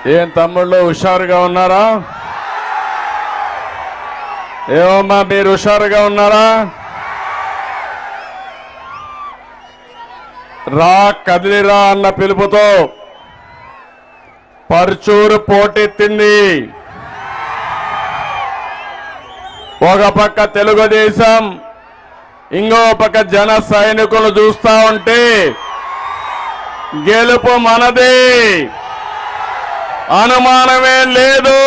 ఏం తమ్ముళ్ళు హుషారుగా ఉన్నారా? ఏమమ్మా మీరు హుషారుగా ఉన్నారా? రా కదిలిరా అన్న పిలుపుతో పర్చూరు పోటెత్తింది. ఒక పక్క తెలుగుదేశం, ఇంకో పక్క జన సైనికులు చూస్తా ఉంటే గెలుపు మనదే, అనుమానమే లేదు.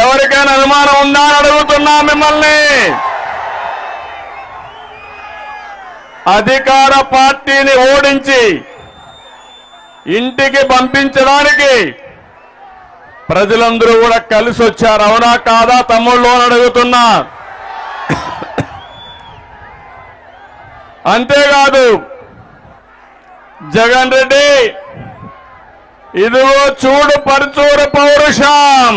ఎవరికైనా అనుమానం ఉందా అని అడుగుతున్నా మిమ్మల్ని. అధికార పార్టీని ఓడించి ఇంటికి పంపించడానికి ప్రజలందరూ కూడా కలిసి వచ్చారు. అవునా కాదా తమ్ముళ్ళు అని అడుగుతున్నా. అంతేకాదు జగన్ రెడ్డి, ఇదిగో చూడు పరుచూరు పౌరుషం,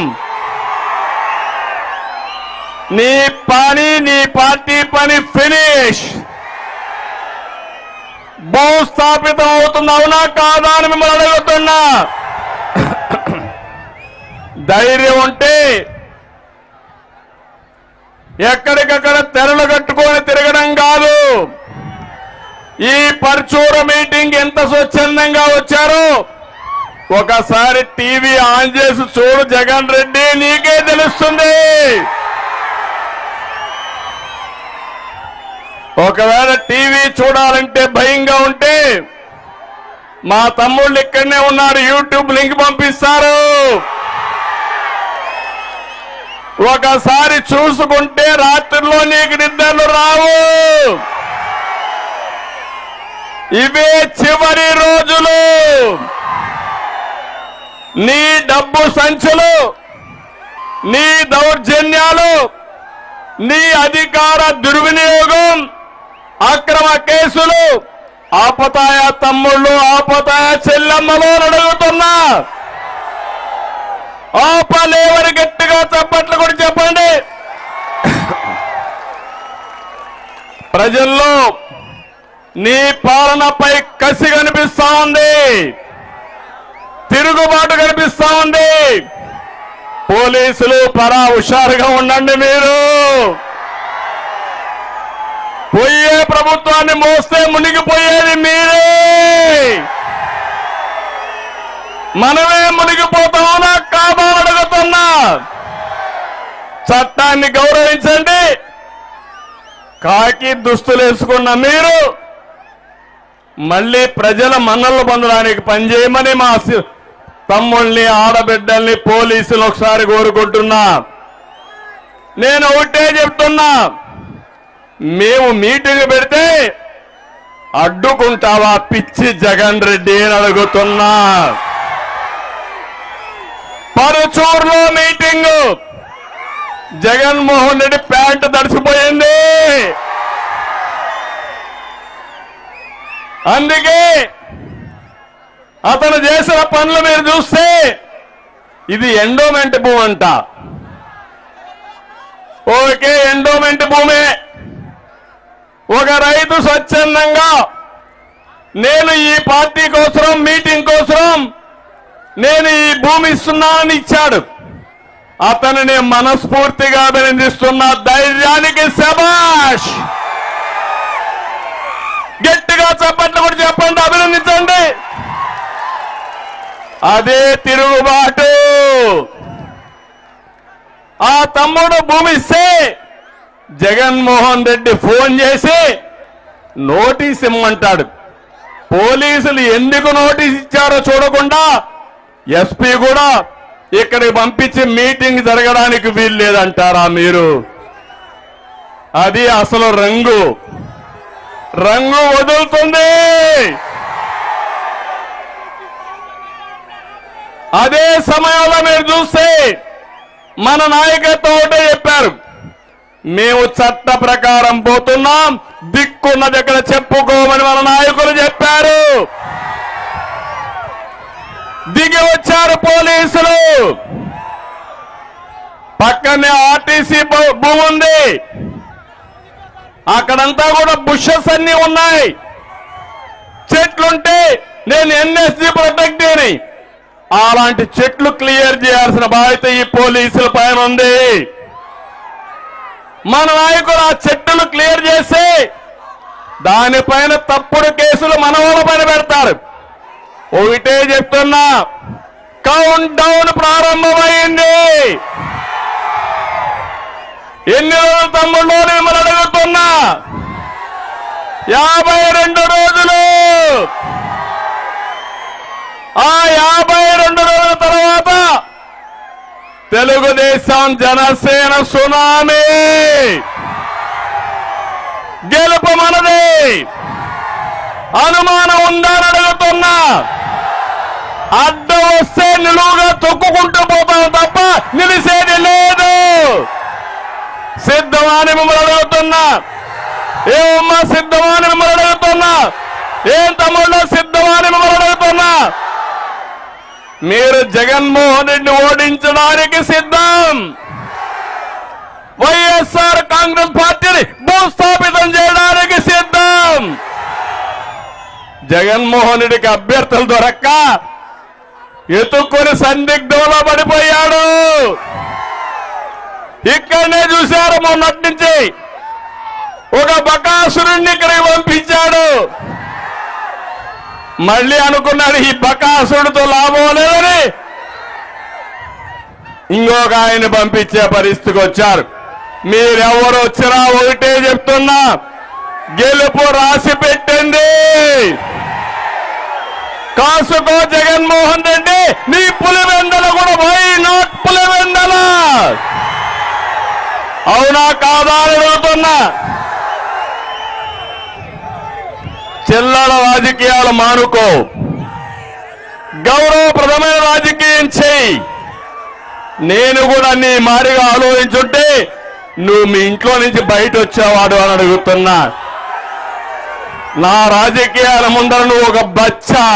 నీ పని, నీ పార్టీ పని ఫినిష్, భూస్థాపితం అవుతుంది. అవునా కాదా అని మిమ్మల్ని అడుగుతున్నా. ధైర్యం ఉంటే ఎక్కడికక్కడ తెరలు కట్టుకొని తిరగడం కాదు. ఈ పర్చూరు మీటింగ్ ఎంత స్వచ్ఛందంగా వచ్చారో ఒకసారి టీవీ ఆన్ చేసి చూడు జగన్ రెడ్డి, నీకే తెలుస్తుంది. ఒకవేళ టీవీ చూడాలంటే భయంగా ఉంటే మా తమ్ముళ్ళు ఇక్కడనే ఉన్నారు, యూట్యూబ్ లింక్ పంపిస్తారు. ఒకసారి చూసుకుంటే రాత్రిలో నీకు నిద్రలు రావు. ఇవే చివరి రోజులు. నీ డబ్బు సంచులు, నీ దౌర్జన్యాలు, నీ అధికార దుర్వినియోగం, అక్రమ కేసులు ఆపతాయా తమ్ముళ్ళు, ఆపతాయా చెల్లెమ్మలు అడుగుతున్నా. ఆపలేవని గట్టిగా చప్పట్లు కూడా చెప్పండి. ప్రజల్లో నీ పాలనపై కసి కనిపిస్తా ఉంది, తిరుగుబాటు కనిపిస్తా ఉంది. పోలీసులు పరా హుషారుగా ఉండండి. మీరు పోయే ప్రభుత్వాన్ని మోస్తే మునిగిపోయేది మీరే, మనమే మునిగిపోతామనా కాదా అడుగుతున్నా. చట్టాన్ని గౌరవించండి. కాకి దుస్తులు వేసుకున్న మీరు మళ్ళీ ప్రజల మన్నలు పొందడానికి పనిచేయమని మా తమ్ముళ్ళని, ఆడబిడ్డల్ని, పోలీసులు ఒకసారి కోరుకుంటున్నా. నేను ఒకటే చెప్తున్నా, మేము మీటింగ్ పెడితే అడ్డుకుంటావా పిచ్చి జగన్ రెడ్డి అని అడుగుతున్నా. పరుచూరులో మీటింగ్, జగన్మోహన్ రెడ్డి ప్యాంటు తడిసిపోయింది. అందుకే అతను చేసిన పనులు మీరు చూస్తే ఇది ఎండోమెంట్ భూమి అంట. ఓకే, ఎండోమెంట్ భూమే. ఒక రైతు స్వచ్ఛందంగా నేను ఈ పార్టీ కోసం, మీటింగ్ కోసం నేను ఈ భూమి ఇస్తున్నానని ఇచ్చాడు. అతను నేను మనస్ఫూర్తిగా అభినందిస్తున్నా. ధైర్యానికి శభాష్. గట్టిగా చప్పట్లు కూడా చెప్పండి, అభినందించండి. అదే తిరుగుబాటు. ఆ తమ్ముడు భూమి ఇస్తే జగన్మోహన్ రెడ్డి ఫోన్ చేసి నోటీస్ ఇమ్మంటాడు. పోలీసులు ఎందుకు నోటీస్ ఇచ్చారో చూడకుండా ఎస్పీ కూడా ఇక్కడికి పంపించి మీటింగ్ జరగడానికి వీలు లేదంటారా మీరు? అది అసలు రంగు వదులుతుంది. అదే సమయంలో మీరు చూస్తే మన నాయకత్వం ఒకటే చెప్పారు, మేము చట్ట ప్రకారం పోతున్నాం, దిక్కున్న దగ్గర చెప్పుకోమని మన నాయకులు చెప్పారు. దిగి వచ్చారు పోలీసులు. పక్కనే ఆర్టీసీ భూమి ఉంది, అక్కడంతా కూడా బుషెస్ అన్ని ఉన్నాయి, చెట్లుంటే నేను ఎన్ఎస్జీ ప్రొటెక్ట్ అని అలాంటి చెట్లు క్లియర్ చేయాల్సిన బాధ్యత ఈ పోలీసుల పైన ఉంది. మన నాయకులు ఆ చెట్టులు క్లియర్ చేసి దానిపైన తప్పుడు కేసులు మన వాళ్ళ పైన పెడతారు. ఒకటే చెప్తున్నా, కౌంట్ డౌన్ ప్రారంభమైంది. ఎన్ని రోజులు తమ్ముళ్ళు మిమ్మల్ని అడుగుతున్నా? 52 రోజులు. ఆ 52 రోజుల తర్వాత తెలుగుదేశం జనసేన సునామీ, గెలుపు మనది. అనుమానం ఉందని అడుగుతున్నా. అడ్డం వస్తే నిలువుగా తొక్కుకుంటూ పోతాం తప్ప నిలిసేది లేదు. సిద్ధమాని మిమ్మల్ని అడుగుతున్నా. ఏమమ్మా సిద్ధమాని మిమ్మల్ని అడుగుతున్నా? ఏం తమ్ముళ్ళు సిద్ధమాని మిమ్మల్ని అడుగుతున్నా? మీరు జగన్మోహన్ రెడ్డి ఓడించడానికి సిద్ధం. వైఎస్ఆర్ కాంగ్రెస్ పార్టీని భూస్థాపితం చేయడానికి సిద్ధం. జగన్మోహన్ రెడ్డికి అభ్యర్థులు దొరక్క ఎత్తుక్కొని సందిగ్ధంలో పడిపోయాడు. ఇక్కడనే చూశారు మొన్నటి నుంచి. ఒక బకాసురుణ్ణి ఇక్కడికి పంపించాడు. మళ్ళీ అనుకున్నాడు ఈ బకాసురుడితో లాభం లేదని ఇంకొక ఆయన పంపించే పరిస్థితికి వచ్చారు. మీరెవరు వచ్చినా ఒకటే చెప్తున్నా, గెలుపు రాసి పెట్టండి. కాసుకో జగన్మోహన్ రెడ్డి, నీ పులివెందల కూడా వై నాట్ పులివెందల? అవునా కాదా అని అడుగుతున్నా. చిల్లర రాజకీయాలు మానుకో, గౌరవప్రదమైన రాజకీయం చేయి. నేను కూడా నీ మారిగా ఆలోచించుంటే నువ్వు మీ ఇంట్లో నుంచి బయట వచ్చేవాడు అని అడుగుతున్నా. నా రాజకీయాల ముందర నువ్వు ఒక బచ్చా.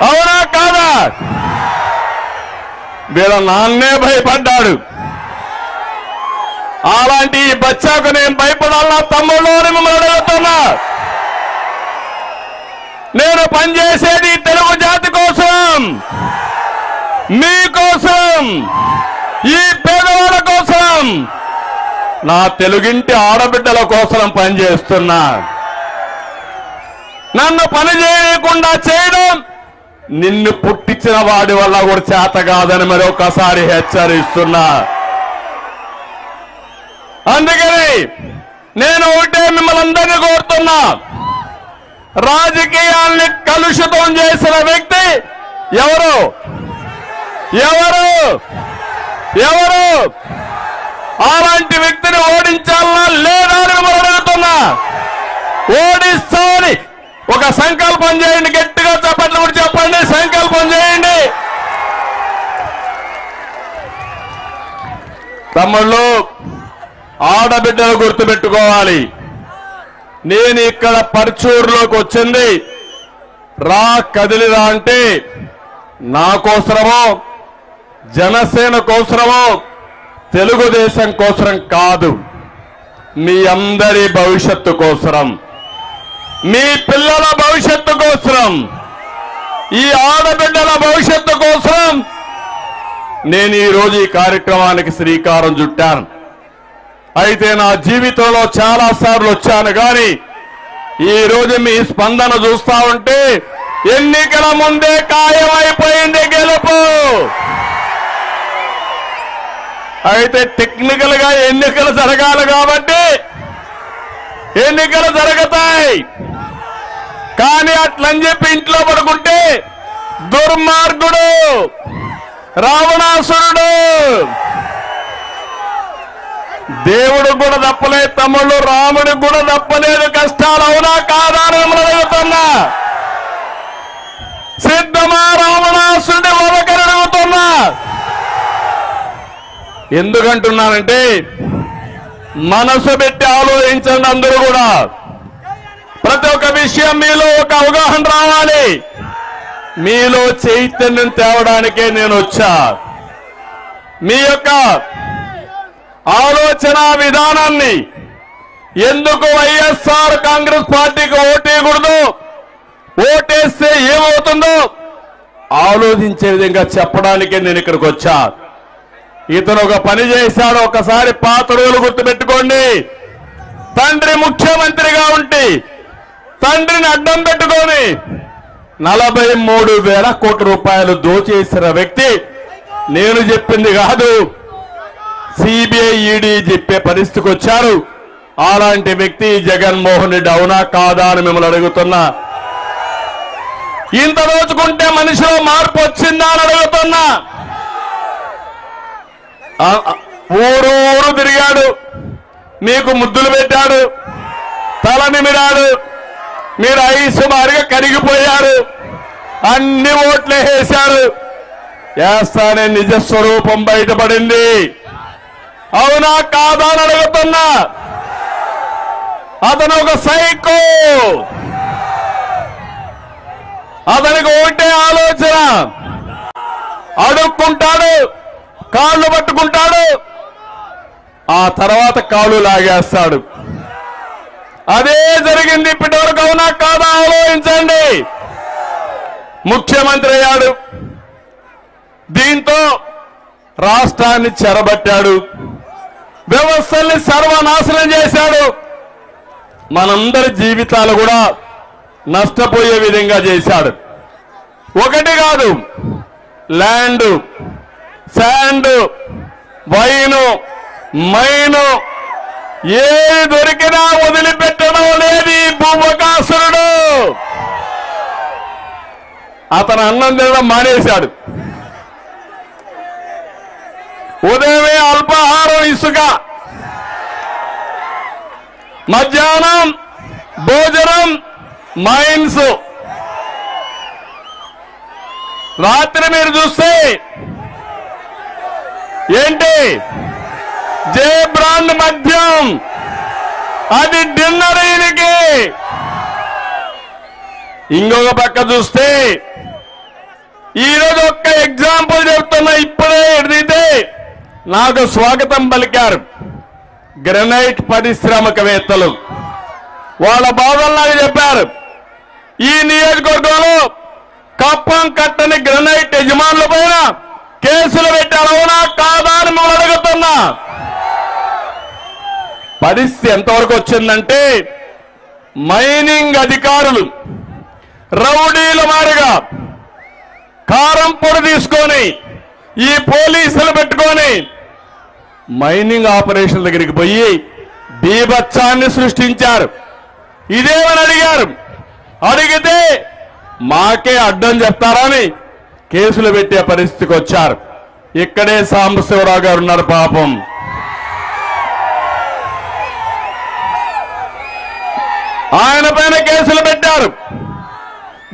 అవునా కాదా? వీళ్ళ నాన్నే భయపడ్డాడు. అలాంటి ఈ బచ్చాకు నేను భయపడాలా తమ్ముళ్ళు అని మిమ్మల్ని అడుగుతున్నా. నేను పనిచేసేది తెలుగు జాతి కోసం, మీకోసం, ఈ పేదవాళ్ళ కోసం, నా తెలుగింటి ఆడబిడ్డల కోసం పనిచేస్తున్నా. నన్ను పని చేయకుండా చేయడం నిన్ను పుట్టించిన వాడి వల్ల కూడా చేత కాదని మరొకసారి హెచ్చరిస్తున్నా. అందుకని నేను ఒకటే మిమ్మల్ని అందరినీ కోరుతున్నా, రాజకీయాల్ని కలుషితం చేసిన వ్యక్తి ఎవరు ఎవరు ఎవరు అలాంటి వ్యక్తిని ఓడించాలన్నా లేదా అని మిమ్మల్ని అడుగుతున్నా. ఓడిస్తామని ఒక సంకల్పం చేయండి. గట్టిగా చప్పట్లు కూడా చెప్పండి. సంకల్పం చేయండి. తమ్ముళ్ళు, ఆడబిడ్డలు గుర్తుపెట్టుకోవాలి. నేను ఇక్కడ పర్చూరులోకి వచ్చింది రా కదిలిరా అంటే నా కోసరమో జనసేన కోసరమో తెలుగుదేశం కోసరం కాదు, మీ అందరి భవిష్యత్తు కోసరం, మీ పిల్లల భవిష్యత్తు కోసరం, ఈ ఆడబిడ్డల భవిష్యత్తు కోసం నేను ఈరోజు ఈ కార్యక్రమానికి శ్రీకారం చుట్టాను. అయితే నా జీవితంలో చాలా సార్లు వచ్చాను కానీ ఈరోజు మీ స్పందన చూస్తా ఉంటే ఎన్నికల ముందే ఖాయమైపోయింది గెలుపు. అయితే టెక్నికల్ గా ఎన్నికలు జరగాలి కాబట్టి ఎన్నికలు జరుగుతాయి. కానీ అట్లని చెప్పి ఇంట్లో పడుకుంటే దుర్మార్గుడు రావణాసురుడు. దేవుడు కూడా తప్పలేదు తమ్ముళ్ళు, రాముడికి కూడా తప్పలేదు కష్టాలు. అవునా కాదా అని అడుగుతున్నా. సిద్ధమా రావణాసురుడి వదకని అడుగుతున్నా. ఎందుకంటున్నానంటే మనసు పెట్టి ఆలోచించండి. అందరూ కూడా ప్రతి ఒక్క విషయం మీలో ఒక అవగాహన రావాలి. మీలో చైతన్యం తేవడానికే నేను వచ్చా. మీ యొక్క ఆలోచన విధానాన్ని, ఎందుకు వైఎస్ఆర్ కాంగ్రెస్ పార్టీకి ఓటేయకూడదు, ఓటేస్తే ఏమవుతుందో ఆలోచించే విధంగా చెప్పడానికే నేను ఇక్కడికి వచ్చా. ఇతను ఒక పని చేశాడు. ఒకసారి పాత రోజులు గుర్తుపెట్టుకోండి. తండ్రి ముఖ్యమంత్రిగా ఉంటే తండ్రిని అడ్డం పెట్టుకొని 43,000 కోట్ల రూపాయలు దోచేసిన వ్యక్తి. నేను చెప్పింది కాదు, సిబిఐ ఈడీ చెప్పే పరిస్థితికి వచ్చారు. అలాంటి వ్యక్తి జగన్మోహన్ రెడ్డి అవునా కాదా అని మిమ్మల్ని అడుగుతున్నా. ఇంత రోజుకుంటే మనిషిలో మార్పు వచ్చిందా అని అడుగుతున్నా. ఊరు ఊరు తిరిగాడు, మీకు ముద్దులు పెట్టాడు, తల నిమిరాడు, మీరు ఐసు మారిగా కరిగిపోయారు, అన్ని ఓట్లే వేశారు. వేస్తానే నిజ స్వరూపం బయటపడింది. అవునా కాదా అని అడుగుతున్నా. అతను ఒక సైకో. అతనికి ఒకటే ఆలోచన, అడుక్కుంటాడు, కాళ్ళు పట్టుకుంటాడు, ఆ తర్వాత కాళ్ళు లాగేస్తాడు. అదే జరిగింది ఇప్పటివరకు. అవునా కాదా ఆలోచించండి. ముఖ్యమంత్రి అయ్యాడు, దీంతో రాష్ట్రాన్ని చెరబట్టాడు, వ్యవస్థల్ని సర్వనాశనం చేశాడు, మనందరి జీవితాలు కూడా నష్టపోయే విధంగా చేశాడు. ఒకటి కాదు, ల్యాండ్, శాండ్, వైను, మైను ఏది దొరికినా వదిలిపెట్టడం లేదు ఈ భూమకాసురుడు. అతను అన్నం తినడం మానేశాడు. ఉదయమే అల్పాహారం ఇసుక, మధ్యాహ్నం భోజనం మైన్స్, రాత్రి మీరు చూస్తే ఏంటి జే బ్రాండ్ మద్యం, అది డిన్నర్ ఈయనకి. ఇంకొక పక్క చూస్తే ఈరోజు ఒక్క ఎగ్జాంపుల్ చెప్తున్నా. ఇప్పుడే ఎడితే నాకు స్వాగతం పలికారు గ్రనైట్ పారిశ్రామికవేత్తలు. వాళ్ళ బాధల్లాగా చెప్పారు. ఈ నియోజకవర్గంలో కప్పం కట్టని గ్రనైట్ యజమానుల పైన కేసులు పెట్టారు. అవునా కాదా అని మనం అడుగుతున్నా. పరిస్థితి ఎంతవరకు వచ్చిందంటే మైనింగ్ అధికారులు రౌడీల మారిగా కారం పొడి తీసుకొని ఈ పోలీసులు పెట్టుకొని మైనింగ్ ఆపరేషన్ దగ్గరికి పోయి బీభత్సాన్ని సృష్టించారు. ఇదేమని అడిగారు. అడిగితే మాకే అడ్డం చెప్తారని కేసులు పెట్టే పరిస్థితికి వచ్చారు. ఇక్కడే సాంబశివరావు గారు ఉన్నారు. పాపం ఆయన పైన కేసులు పెట్టారు.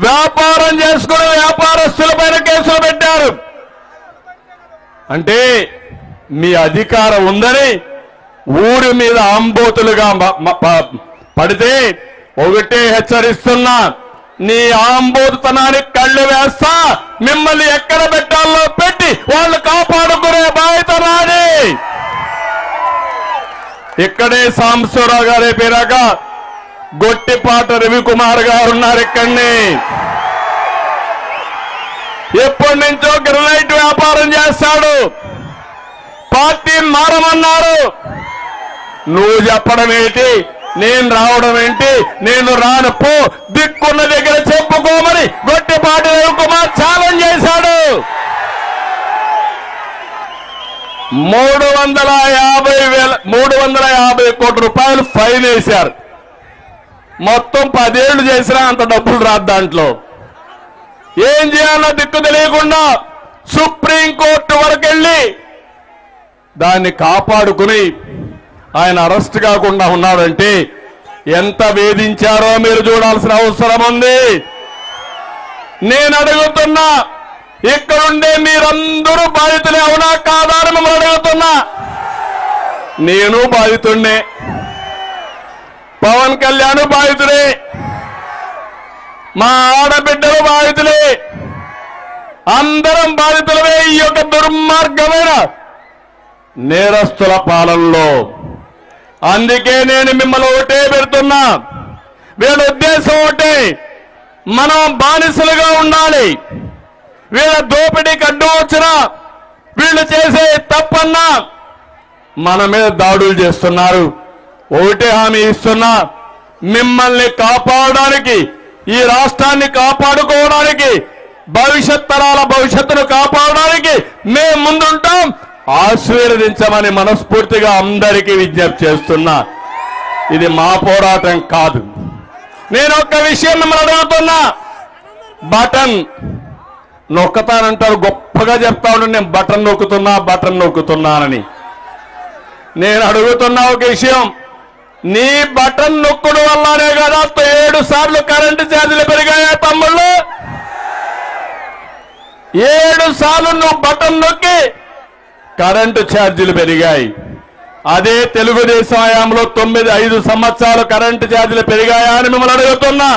వ్యాపారం చేసుకునే వ్యాపారస్తుల పైన కేసులు పెట్టారు. అంటే మీ అధికారం ఉందని ఊరి మీద ఆంబోతులుగా పడితే ఒకటే హెచ్చరిస్తున్నా, నీ ఆంబోతుతనానికి కళ్ళు వేస్తా, మిమ్మల్ని ఎక్కడ పెట్టాలో పెట్టి వాళ్ళు కాపాడుకునే బాధ్యత నాది. ఇక్కడే సాంబశివరావు గారే పేరాక గొట్టిపాట రవికుమార్ గారు ఉన్నారు. ఇక్కడిని ఎప్పటి నుంచో గ్రనైట్ వ్యాపారం చేస్తాడు. పార్టీ మారమన్నారు. నువ్వు చెప్పడం ఏంటి, నేను రావడం ఏంటి, నేను రాను పో, దిక్కున్న దగ్గర చెప్పుకోమని గొట్టిపాటి రవికుమార్ ఛాలెంజ్ చేశాడు. 350 కోట్ల రూపాయలు ఫైన్ వేశారు. మొత్తం 10 ఏళ్లు చేసినా అంత డబ్బులు రాదు. దాంట్లో ఏం చేయాలో దిక్కు తెలియకుండా సుప్రీంకోర్టు వరకు వెళ్ళి దాన్ని కాపాడుకుని ఆయన అరెస్ట్ కాకుండా ఉన్నాడంటే ఎంత వేధించారో మీరు చూడాల్సిన అవసరం ఉంది. నేను అడుగుతున్నా, ఇక్కడుండే మీరందరూ బాధితులే. అవునా కాదా అని మిమ్మల్ని అడుగుతున్నా. నేను బాధితుడినే, పవన్ కళ్యాణ్ బాధితుడే, మా ఆడబిడ్డలు బాధితులే, అందరం బాధితులమే ఈ యొక్క దుర్మార్గమైన నేరస్తుల పాలనలో. అందుకే నేను మిమ్మల్ని ఒకటే పెడుతున్నా. వీళ్ళ ఉద్దేశం ఒకటే, మనం బానిసలుగా ఉండాలి. వీళ్ళ దోపిడీకి అడ్డు వచ్చినా, వీళ్ళు చేసే తప్పన్నా మన మీద దాడులు చేస్తున్నారు. ఒకటే హామీ ఇస్తున్నా, మిమ్మల్ని కాపాడడానికి, ఈ రాష్ట్రాన్ని కాపాడుకోవడానికి, భవిష్యత్ తరాల భవిష్యత్తును కాపాడడానికి మేము ముందుంటాం. ఆశీర్వదించమని మనస్ఫూర్తిగా అందరికీ విజ్ఞప్తి చేస్తున్నా. ఇది మా పోరాటం కాదు. నేను ఒక్క విషయం మిమ్మల్ని అడుగుతున్నా, బటన్ నొక్కతానంటారు, గొప్పగా చెప్తా ఉంటే నేను బటన్ నొక్కుతున్నానని. నేను అడుగుతున్నా ఒక విషయం, నీ బటన్ నొక్కుడు వల్లనే కదా 7 సార్లు కరెంటు ఛార్జీలు పెరిగాయా తమ్ముళ్ళు? 7 సార్లు నువ్వు బటన్ నొక్కి కరెంటు ఛార్జీలు పెరిగాయి. అదే తెలుగుదేశం హయాంలో 5 సంవత్సరాలు కరెంటు ఛార్జీలు పెరిగాయా అని మిమ్మల్ని అడుగుతున్నా.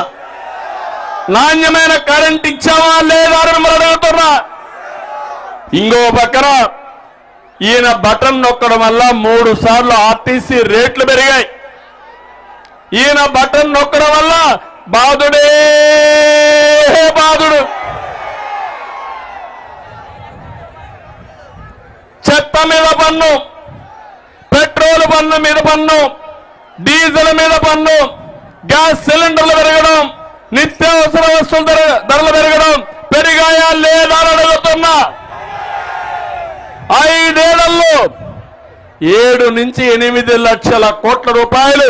నాణ్యమైన కరెంట్ ఇచ్చావా లేదా అని మిమ్మల్ని అడుగుతున్నా. ఇంకో పక్కన ఈయన బటన్ నొక్కడం వల్ల 3 సార్లు ఆర్టీసీ రేట్లు పెరిగాయి. ఈయన బటన్ నొక్కడం వల్ల బాధుడే బాధుడు. చెత్త మీద పన్ను, పెట్రోల్ పన్ను మీద పన్ను, డీజిల్ మీద పన్ను, గ్యాస్ సిలిండర్లు పెరగడం, నిత్యావసర వస్తువుల ధరలు పెరగడం పెరిగాయా లేదా అని అడుగుతున్నా. 5 ఏళ్లలో 7 నుంచి 8 లక్షల కోట్ల రూపాయలు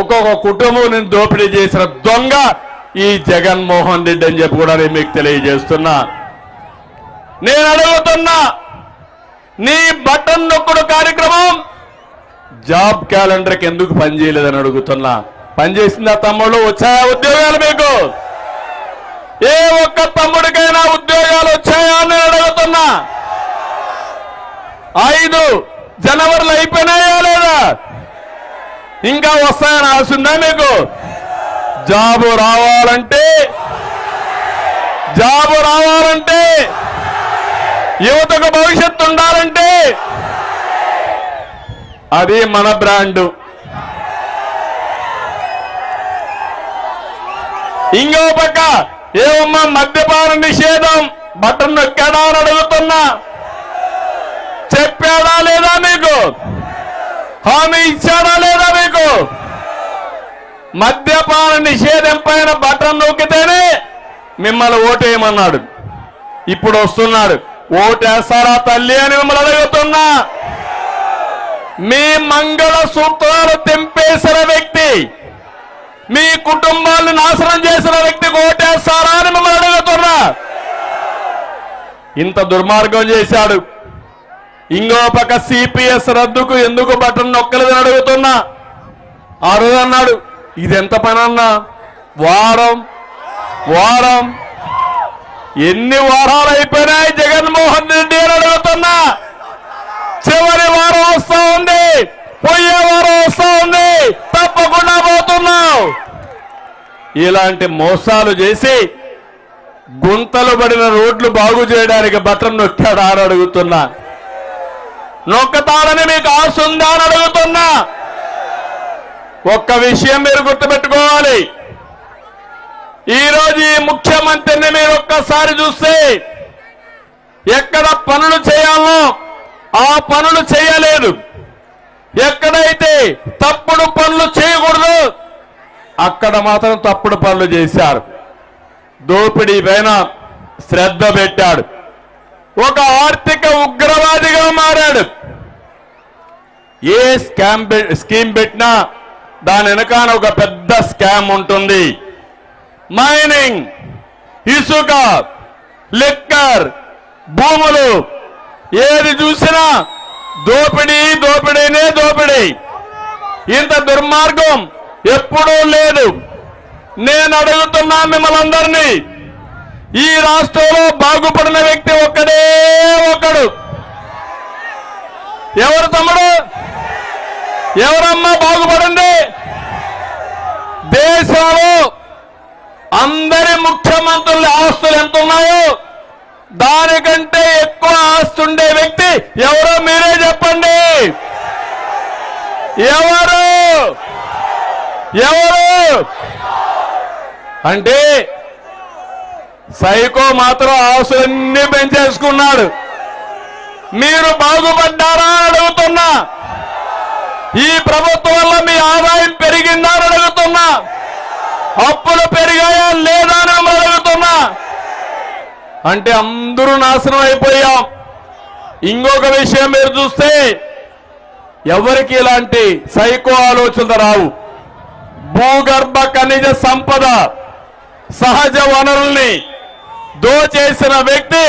ఒక్కొక్క కుటుంబం దోపిడీ చేసిన దొంగ ఈ జగన్మోహన్ రెడ్డి అని చెప్పి కూడా నేను మీకు తెలియజేస్తున్నా. నేను అడుగుతున్నా, నీ బటన్ నొక్కుడు కార్యక్రమం జాబ్ క్యాలెండర్కి ఎందుకు పనిచేయలేదని అడుగుతున్నా. పనిచేసిందా తమ్ముడు? వచ్చాయా ఉద్యోగాలు మీకు? ఏ ఒక్క తమ్ముడికైనా ఉద్యోగాలు వచ్చాయా అని అడుగుతున్నా. 5 జనవరిలో అయిపోయినాయా లేదా? ఇంకా వస్తాయని ఆశుందా మీకు? జాబు రావాలంటే యువతకు భవిష్యత్తు ఉండాలంటే అది మన బ్రాండు. ఇంకో పక్క ఏమమ్మా మద్యపాన నిషేధం బటన్ నొక్కాడా అని అడుగుతున్నా. చెప్పాడా లేదా మీకు? హామీ ఇచ్చాడా లేదా మీకు? మద్యపాన నిషేధం పైన బటన్ నొక్కితేనే మిమ్మల్ని ఓటేయమన్నాడు. ఇప్పుడు వస్తున్నాడు, ఓటేస్తారా తల్లి అని మిమ్మల్ని అడుగుతున్నా. మీ మంగళ సూత్రాలు తెంపేసిన వ్యక్తి, మీ కుటుంబాన్ని నాశనం చేసిన వ్యక్తికి ఓటేస్తారా అని మిమ్మల్ని అడుగుతున్నా. ఇంత దుర్మార్గం చేశాడు. ఇంకో పక్క సిపిఎస్ రద్దుకు ఎందుకు బటన్ నొక్కలేదని అడుగుతున్నా. ఆ రోజు అన్నాడు, ఇది ఎంత పని అన్నా, వారం ఎన్ని వారాలు అయిపోయినాయి జగన్మోహన్ రెడ్డి అని అడుగుతున్నా. చివరి వారం వస్తా ఉంది, పోయే వారం వస్తా ఉంది, తప్పకుండా పోతున్నావు. ఇలాంటి మోసాలు చేసి గుంతలు పడిన రోడ్లు బాగు చేయడానికి బటన్ నొక్కాడా అని అడుగుతున్నా. నొక్కతాడని మీకు ఆశ ఉందా అని అడుగుతున్నా. ఒక్క విషయం మీరు గుర్తుపెట్టుకోవాలి, ఈరోజు ఈ ముఖ్యమంత్రిని మీరు ఒక్కసారి చూస్తే ఎక్కడ పనులు చేయాలో ఆ పనులు చేయలేదు, ఎక్కడైతే తప్పుడు పనులు చేయకూడదు అక్కడ మాత్రం తప్పుడు పనులు చేశారు. దోపిడీ పైన శ్రద్ధ పెట్టాడు, ఒక ఆర్థిక ఉగ్రవాదిగా మారాడు. ఏ స్కీమ్ పెట్టినా దాని వెనకాల ఒక పెద్ద స్కామ్ ఉంటుంది. మైనింగ్, ఇసుక, లిక్కర్, భూములు, ఏది చూసినా దోపిడీనే దోపిడీ. ఇంత దుర్మార్గం ఎప్పుడూ లేదు. నేను అడుగుతున్నా మిమ్మల్ని అందరినీ, ఈ రాష్ట్రంలో బాగుపడిన వ్యక్తి ఒక్కడే ఒకడు. ఎవరు తమ్ముడు? ఎవరమ్మా బాగుపడింది? దేశంలో అందరి ముఖ్యమంత్రుల ఆస్తులు ఎంత ఉన్నాయో దానికంటే ఎక్కువ ఆస్తుండే వ్యక్తి ఎవరో మీరే చెప్పండి. ఎవరు అంటే సైకో మాత్రం ఆశలన్నీ పెంచేసుకున్నాడు. మీరు బాగుపడ్డారా అని అడుగుతున్నా. ఈ ప్రభుత్వం వల్ల మీ ఆదాయం పెరిగిందా అని అడుగుతున్నా. అప్పులు పెరిగాయా లేదా అని అడుగుతున్నా. అంటే అందరూ నాశనం అయిపోయాం. ఇంకొక విషయం మీరు చూస్తే ఎవరికి ఇలాంటి సైకో ఆలోచనలు రావు. భూగర్భ ఖనిజ సంపద సహజ వనరుల్ని దోచేసిన వ్యక్తి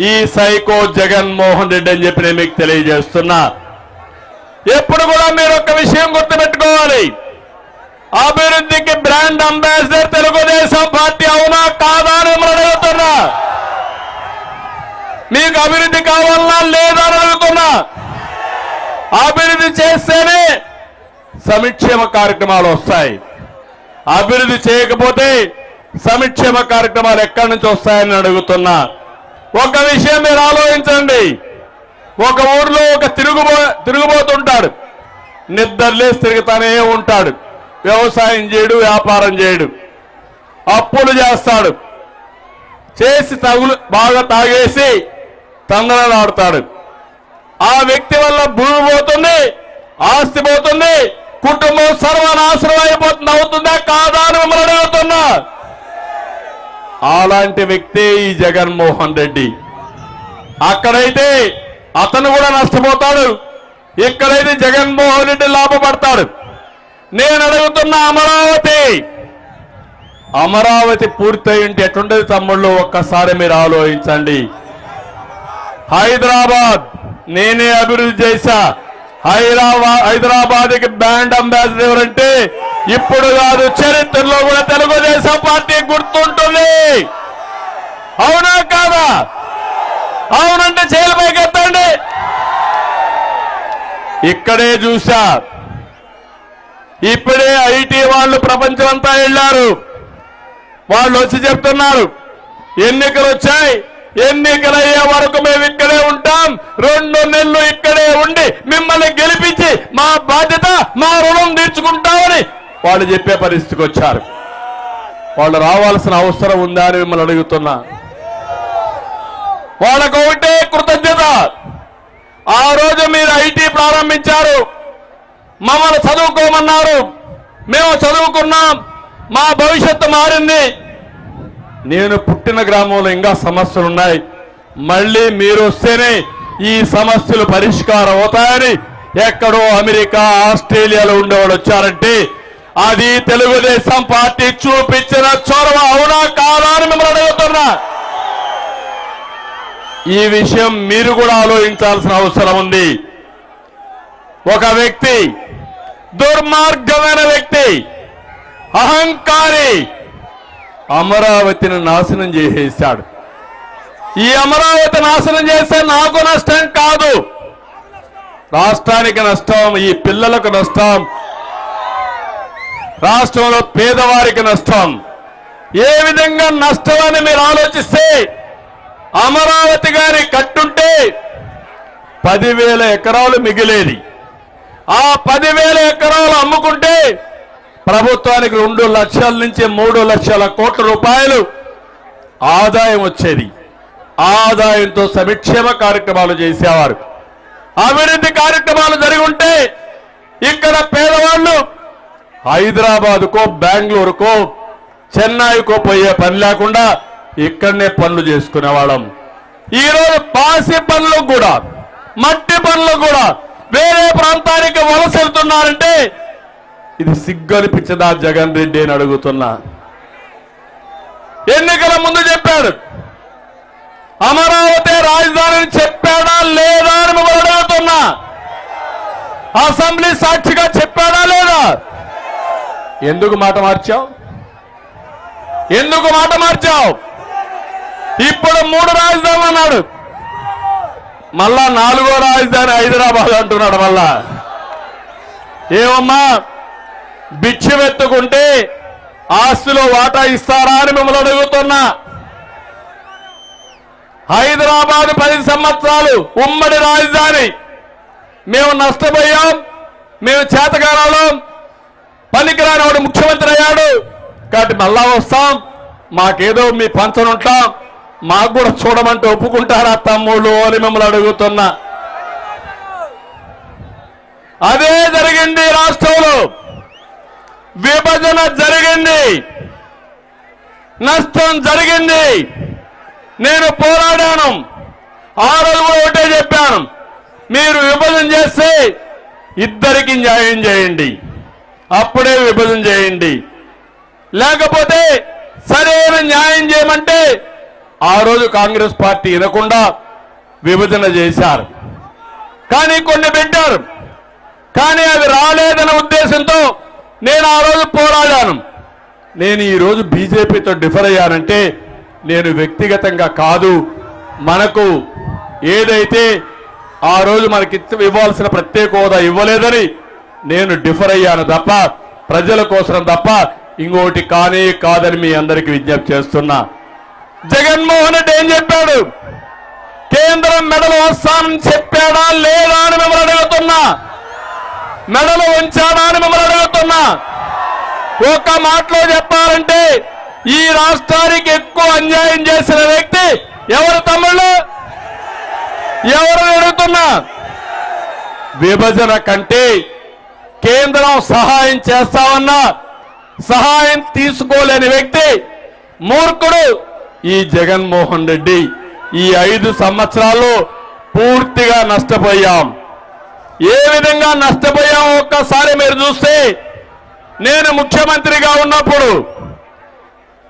ఈ సైకో జగన్మోహన్ రెడ్డి అని చెప్పి నేను మీకు తెలియజేస్తున్నా. ఎప్పుడు కూడా మీరు ఒక విషయం గుర్తుపెట్టుకోవాలి. అభివృద్ధికి బ్రాండ్ అంబాసిడర్ తెలుగుదేశం పార్టీ అవునా కాదా అని అడుగుతున్నా. మీకు అభివృద్ధి కావాలన్నా లేదా అని అడుగుతున్నా. అభివృద్ధి చేస్తేనే సంక్షేమ కార్యక్రమాలు వస్తాయి. అభివృద్ధి చేయకపోతే సంక్షేమ కార్యక్రమాలు ఎక్కడి నుంచి వస్తాయని అడుగుతున్నా. ఒక విషయం మీరు ఆలోచించండి. ఒక ఊర్లో ఒక తిరుగుబోతుంటాడు. నిద్రలేసి తిరుగుతానే ఉంటాడు. వ్యవసాయం చేయడు, వ్యాపారం చేయడు, అప్పులు చేస్తాడు. చేసి బాగా తాగేసి తందనలాడతాడు. ఆ వ్యక్తి వల్ల భూమి పోతుంది, ఆస్తి పోతుంది, కుటుంబం సర్వనాశనం అయిపోతుంది. అవుతుందా కాదా అని మిమ్మల్ని అడుగుతున్నా. అలాంటి వ్యక్తి ఈ జగన్మోహన్ రెడ్డి. అక్కడైతే అతను కూడా నష్టపోతాడు, ఇక్కడైతే జగన్మోహన్ రెడ్డి లాభపడతాడు. నేను అడుగుతున్న అమరావతి పూర్తయి ఉంటే ఎట్లుండేది తమ్ముళ్ళు? ఒక్కసారి మీరు ఆలోచించండి. హైదరాబాద్ నేనే అభివృద్ధి చేశా. హైదరాబాద్కి బ్రాండ్ అంబాసిడర్ ఎవరంటే ఇప్పుడు కాదు, చరిత్రలో కూడా తెలుగుదేశం పార్టీ గుర్తుంటుంది. అవునా కాదా? అవునంటే చేతుల పైకి ఎత్తండి. ఇక్కడే చూశా. ఇప్పుడే ఐటీ వాళ్ళు ప్రపంచం అంతా వెళ్ళారు. వాళ్ళు వచ్చి చెప్తున్నారు ఎన్నికలు వచ్చాయి, ఎన్నికలయ్యే వరకు మేము ఇక్కడే ఉంటాం, 2 నెలలు ఇక్కడే ఉండి మిమ్మల్ని గెలిపించి మా బాధ్యత, మా రుణం తీర్చుకుంటామని వాళ్ళు చెప్పే పరిస్థితికి వచ్చారు. వాళ్ళు రావాల్సిన అవసరం ఉందా అని మిమ్మల్ని అడుగుతున్నా. వాళ్ళకు ఒకటే కృతజ్ఞత. ఆ రోజు మీరు ఐటీ ప్రారంభించారు, మమ్మల్ని చదువుకోమన్నారు, మేము చదువుకున్నాం, మా భవిష్యత్తు మారింది. నేను పుట్టిన గ్రామంలో ఇంకా సమస్యలు ఉన్నాయి, మళ్ళీ మీరు వస్తేనే ఈ సమస్యలు పరిష్కారం అవుతాయని ఎక్కడో అమెరికా, ఆస్ట్రేలియాలో ఉండేవాళ్ళు వచ్చారంటే అది తెలుగుదేశం పార్టీ చూపించిన చొరవ. అవునా కాదా అని మిమ్మల్ని అడుగుతున్నా. ఈ విషయం మీరు కూడా ఆలోచించాల్సిన అవసరం ఉంది. ఒక వ్యక్తి, దుర్మార్గమైన వ్యక్తి, అహంకారి అమరావతిని నాశనం చేసేశాడు. ఈ అమరావతి నాశనం చేస్తే నాకు నష్టం కాదు, రాష్ట్రానికి నష్టం, ఈ పిల్లలకు నష్టం, రాష్ట్రంలో పేదవారికి నష్టం. ఏ విధంగా నష్టం అని మీరు ఆలోచిస్తే అమరావతి గారి కట్టుంటే 10,000 ఎకరాలు మిగిలేది. ఆ 10,000 ఎకరాలు అమ్ముకుంటే ప్రభుత్వానికి 2 లక్షల నుంచి 3 లక్షల కోట్ల రూపాయలు ఆదాయం వచ్చేది. ఆదాయంతో సంక్షేమ కార్యక్రమాలు చేసేవారు. అభివృద్ధి కార్యక్రమాలు జరిగి ఉంటే ఇక్కడ పేదవాళ్ళు హైదరాబాద్కో, బెంగళూరుకో, చెన్నైకో పోయే పని లేకుండా ఇక్కడనే పనులు చేసుకునేవాళ్ళం. ఈరోజు పాసి పనులు కూడా, మట్టి పనులు కూడా వేరే ప్రాంతానికి వలస వెళ్తున్నారంటే ఇది సిగ్గు అనిపించదా జగన్ రెడ్డి అని అడుగుతున్నా. ఎన్నికల ముందు చెప్పాడు అమరావతి రాజధాని చెప్పాడా లేదా అని మిమ్మల్ని అడుగుతున్నా. అసెంబ్లీ సాక్షిగా చెప్పాడా లేదా? ఎందుకు మాట మార్చావు? ఎందుకు మాట మార్చావు? ఇప్పుడు 3 రాజధానులు అన్నాడు, మళ్ళా 4వ రాజధాని హైదరాబాద్ అంటున్నాడు. మళ్ళా ఏమమ్మా, భిక్షమెత్తుకుంటే ఆస్తిలో వాటా ఇస్తారా అని మిమ్మల్ని అడుగుతున్నా. హైదరాబాద్ 10 సంవత్సరాలు ఉమ్మడి రాజధాని, మేము నష్టపోయాం, మేము చేతగానాలం, పనికిరాని వాడు ముఖ్యమంత్రి అయ్యాడు కాబట్టి మళ్ళా వస్తాం, మాకేదో మీ పంచనుంటాం, మాకు కూడా చూడమంటే ఒప్పుకుంటారా తమ్ముళ్ళు అని మిమ్మల్ని అడుగుతున్నా. అదే జరిగింది రాష్ట్రంలో. విభజన జరిగింది, నష్టం జరిగింది. నేను పోరాడాను. ఆ రోజు కూడా ఒకటే చెప్పాను, మీరు విభజన చేస్తే ఇద్దరికి న్యాయం చేయండి, అప్పుడే విభజన చేయండి. లేకపోతే సరైన న్యాయం చేయమంటే ఆ రోజు కాంగ్రెస్ పార్టీ వినకుండా విభజన చేశారు. కానీ కొన్ని పెట్టారు, కానీ అవి రాలేదనే ఉద్దేశంతో నేను ఆ రోజు పోరాడాను. నేను ఈరోజు బీజేపీతో డిఫర్ అయ్యానంటే నేను వ్యక్తిగతంగా కాదు, మనకు ఏదైతే ఆ రోజు మనకి ఇవ్వాల్సిన ప్రత్యేక హోదా ఇవ్వలేదని నేను డిఫర్ అయ్యాను తప్ప, ప్రజల కోసం తప్ప ఇంకోటి కానీ కాదని మీ అందరికీ విజ్ఞప్తి చేస్తున్నా. జగన్మోహన్ రెడ్డి ఏం చెప్పాడు? కేంద్రం మెడలు వస్తానని చెప్పాడా లేదా అని మిమ్మల్ని అడుగుతున్నా. మెడలు ఉంచాడా అని మిమ్మల్ని అడుగుతున్నా. ఒక మాటలో చెప్పాలంటే ఈ రాష్ట్రానికి ఎక్కువ అన్యాయం చేసిన వ్యక్తి ఎవరు తమ్ముళ్ళు? ఎవరు అడుగుతున్నా? విభజన కంటే కేంద్రం సహాయం చేస్తామన్నా సహాయం తీసుకోలేని వ్యక్తి మూర్ఖుడు ఈ జగన్మోహన్ రెడ్డి. ఈ 5 సంవత్సరాల్లో పూర్తిగా నష్టపోయాం. ఏ విధంగా నష్టపోయాం ఒక్కసారి మీరు చూస్తే, నేను ముఖ్యమంత్రిగా ఉన్నప్పుడు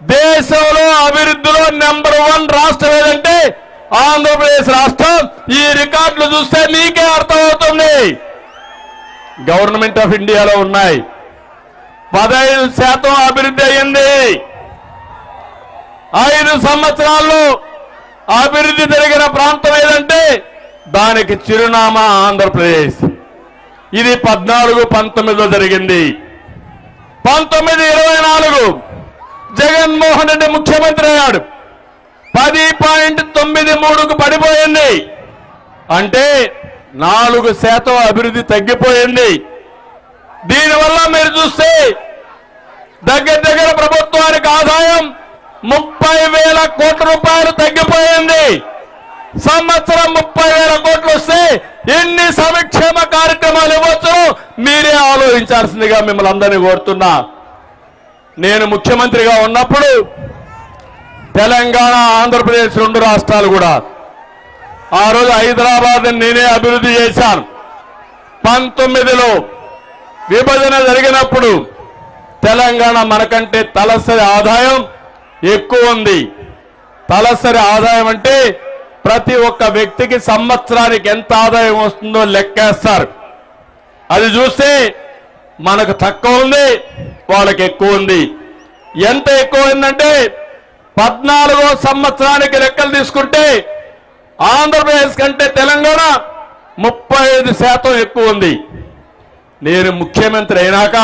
దేశంలో అభివృద్ధిలో నెంబర్ 1 రాష్ట్రం ఏదంటే ఆంధ్రప్రదేశ్ రాష్ట్రం. ఈ రికార్డులు చూస్తే మీకే అర్థమవుతుంది. గవర్నమెంట్ ఆఫ్ ఇండియాలో ఉన్నాయి. 15% అభివృద్ధి అయింది. 5 సంవత్సరాల్లో అభివృద్ధి జరిగిన ప్రాంతం ఏదంటే దానికి చిరునామా ఆంధ్రప్రదేశ్. ఇది 14-19లో జరిగింది. 19-24 జగన్మోహన్ రెడ్డి ముఖ్యమంత్రి అయ్యాడు. 10.93కు పడిపోయింది. అంటే 4% అభివృద్ధి తగ్గిపోయింది. దీనివల్ల మీరు చూస్తే దగ్గర ప్రభుత్వానికి ఆదాయం 30,000 కోట్ల రూపాయలు తగ్గిపోయింది. సంవత్సరం 30,000 కోట్లు వస్తే ఎన్ని సంక్షేమ కార్యక్రమాలు ఇవ్వచ్చు మీరే ఆలోచించాల్సిందిగా మిమ్మల్ని అందరినీ కోరుతున్నా. నేను ముఖ్యమంత్రిగా ఉన్నప్పుడు తెలంగాణ, ఆంధ్రప్రదేశ్ 2 రాష్ట్రాలు కూడా ఆ రోజు హైదరాబాద్ నేనే అభివృద్ధి చేశాను. 19లో విభజన జరిగినప్పుడు తెలంగాణ మనకంటే తలసరి ఆదాయం ఎక్కువ ఉంది. తలసరి ఆదాయం అంటే ప్రతి ఒక్క వ్యక్తికి సంవత్సరానికి ఎంత ఆదాయం వస్తుందో లెక్కేస్తారు. అది చూస్తే మనకు తక్కువ ఉంది, వాళ్ళకి ఎక్కువ ఉంది. ఎంత ఎక్కువ ఉందంటే 14వ సంవత్సరానికి లెక్కలు తీసుకుంటే ఆంధ్రప్రదేశ్ కంటే తెలంగాణ 35% ఎక్కువ ఉంది. నేను ముఖ్యమంత్రి అయినాక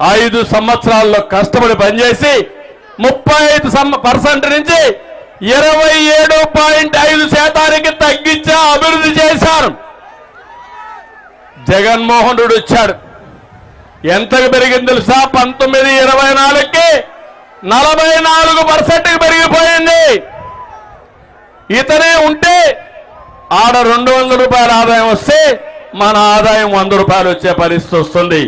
5 సంవత్సరాల్లో కష్టపడి పనిచేసి 35% నుంచి 27.5% తగ్గించా అభివృద్ధి చేశారు. జగన్మోహన్ రెడ్డి వచ్చాడు. ఎంతకు పెరిగింది తెలుసా? 19-24కి 44%కి పెరిగిపోయింది. ఇతనే ఉంటే ఆడ 200 రూపాయల ఆదాయం వస్తే మన ఆదాయం 100 రూపాయలు వచ్చే పరిస్థితి వస్తుంది.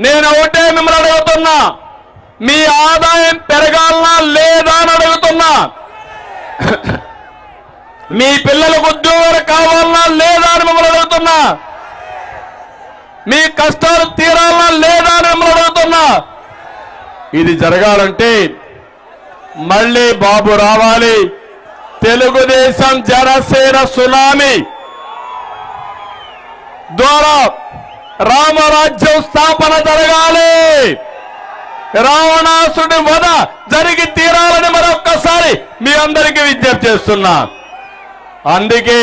నేను ఒకటే మిమ్మల్ని అడుగుతున్నా, మీ ఆదాయం పెరగాలనా లేదా అని అడుగుతున్నా. మీ పిల్లలకు ఉద్యోగాలు కావాలనా లేదా అని మిమ్మల్ని అడుగుతున్నా. మీ కష్టాలు తీరాలనా లేదా అని మిమ్మల్ని అడుగుతున్నా. ఇది జరగాలంటే మళ్ళీ బాబు రావాలి. తెలుగుదేశం జనసేన సునామీ ద్వారా రామరాజ్యం స్థాపన జరగాలి. రావణాసుడి వధ జరిగి తీరాలని మరొక్కసారి మీ అందరికీ విజ్ఞప్తి చేస్తున్నా. అందుకే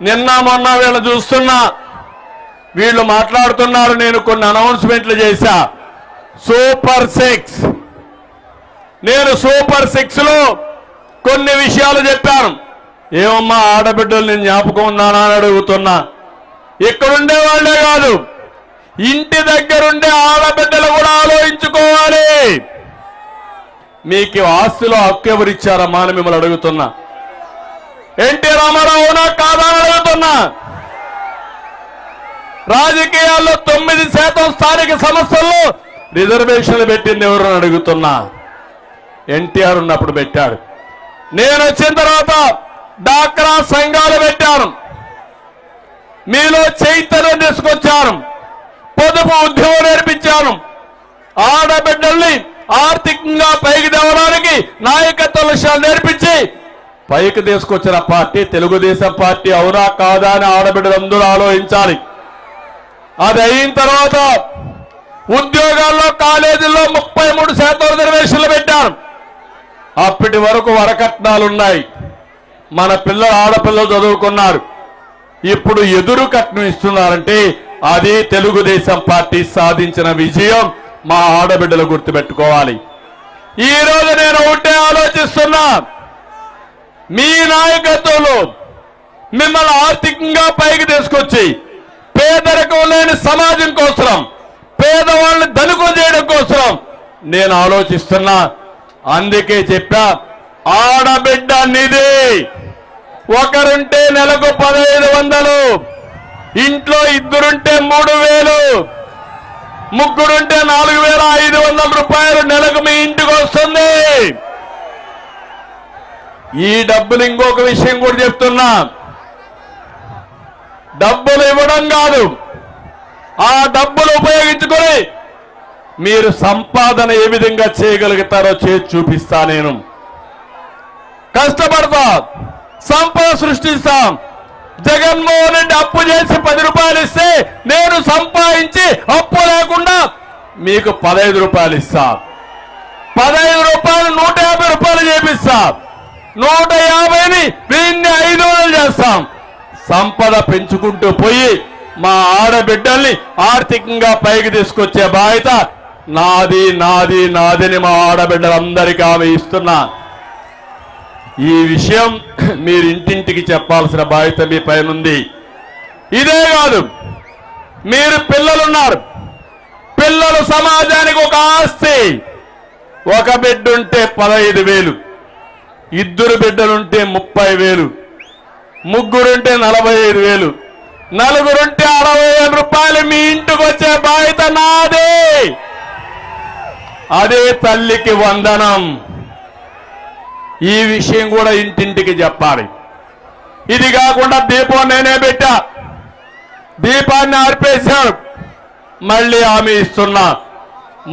నిన్న మొన్న వీళ్ళు చూస్తున్నా, వీళ్ళు మాట్లాడుతున్నారు. నేను కొన్ని అనౌన్స్మెంట్లు చేశా. సూపర్ 6, నేను సూపర్ 6లో కొన్ని విషయాలు చెప్పాను. ఏమమ్మా ఆడబిడ్డలు నేను జ్ఞాపకం ఉన్నానా అని అడుగుతున్నా. ఇక్కడుండే వాళ్లే కాదు, ఇంటి దగ్గరుండే ఆడబిడ్డలు కూడా ఆలోచించుకోవాలి. మీకు ఆస్తిలో హక్కు ఎవరిచ్చారమ్మా అని మిమ్మల్ని అడుగుతున్నా. ఎన్టీ రామారావు అవునా కాదా అని అడుగుతున్నా. రాజకీయాల్లో 9% స్థానిక సంస్థల్లో రిజర్వేషన్లు పెట్టింది ఎవరు అని అడుగుతున్నా. ఎన్టీఆర్ ఉన్నప్పుడు పెట్టాడు. నేను వచ్చిన తర్వాత డాక్రా సంఘాలు పెట్టాను. మీలో చైతన్యం తీసుకొచ్చాను. పొదుపు ఉద్యమం నేర్పించాను. ఆడబిడ్డల్ని ఆర్థికంగా పైకి తేవడానికి నాయకత్వ విషయాలు నేర్పించి పైకి తీసుకొచ్చిన పార్టీ తెలుగుదేశం పార్టీ. అవునా కాదా అని ఆడబిడ్డలందరూ ఆలోచించాలి. అది అయిన తర్వాత ఉద్యోగాల్లో కాలేజీల్లో 33% రిజర్వేషన్లు పెట్టాను. అప్పటి వరకు వరకట్నాలున్నాయి. మన పిల్లలు ఆడపిల్లలు చదువుకున్నారు. ఇప్పుడు ఎదురు కట్నం ఇస్తున్నారంటే అది తెలుగుదేశం పార్టీ సాధించిన విజయం. మా ఆడబిడ్డలు గుర్తుపెట్టుకోవాలి. ఈ రోజు నేను ఒకటే ఆలోచిస్తున్నా. మీ నాయకత్వంలో మిమ్మల్ని ఆర్థికంగా పైకి తీసుకొచ్చి పేదరికం లేని సమాజం కోసం, పేదవాళ్ళని ధనికులు చేయడం కోసం నేను ఆలోచిస్తున్నా. అందుకే చెప్పా, ఆడబిడ్డ నిధి. ఒకరుంటే నెలకు 1500, ఇంట్లో ఇద్దరుంటే 3000, ముగ్గురుంటే 4500 రూపాయలు నెలకు మీ ఇంటికి వస్తుంది. ఈ డబ్బులు ఇంకొక విషయం కూడా చెప్తున్నా. డబ్బులు ఇవ్వడం కాదు, ఆ డబ్బులు ఉపయోగించుకొని మీరు సంపాదన ఏ విధంగా చేయగలుగుతారో చేసి చూపిస్తా. నేను కష్టపడతా, సంపద సృష్టిస్తాం. జగన్మోహన్ రెడ్డి అప్పు చేసి 10 రూపాయలు ఇస్తే నేను సంపాదించి అప్పు లేకుండా మీకు 15 రూపాయలు ఇస్తా. 15 రూపాయలు 150 రూపాయలు చేపిస్తా. 150ని దీన్ని 500 చేస్తాం. సంపద పెంచుకుంటూ పోయి మా ఆడబిడ్డల్ని ఆర్థికంగా పైకి తీసుకొచ్చే బాధ్యత నాది నాది నాదని మా ఆడబిడ్డలందరికీ ఆమె ఇస్తున్నా. ఈ విషయం మీరు ఇంటింటికి చెప్పాల్సిన బాధ్యత మీ పైన ఉంది. ఇదే కాదు, మీరు పిల్లలున్నారు. పిల్లలు సమాజానికి ఒక ఆస్తి. ఒక బిడ్డుంటే 15,000, ఇద్దరు బిడ్డలుంటే 30,000, ముగ్గురుంటే 45,000, నలుగురుంటే 60,000 రూపాయలు మీ ఇంటికి వచ్చే బాధ్యత నాదే. అదే తల్లికి వందనం. ఈ విషయం కూడా ఇంటింటికి చెప్పాలి. ఇది కాకుండా దీపం నేనే పెట్టా. దీపాన్ని ఆర్పేశారు. మళ్ళీ హామీ ఇస్తున్నా,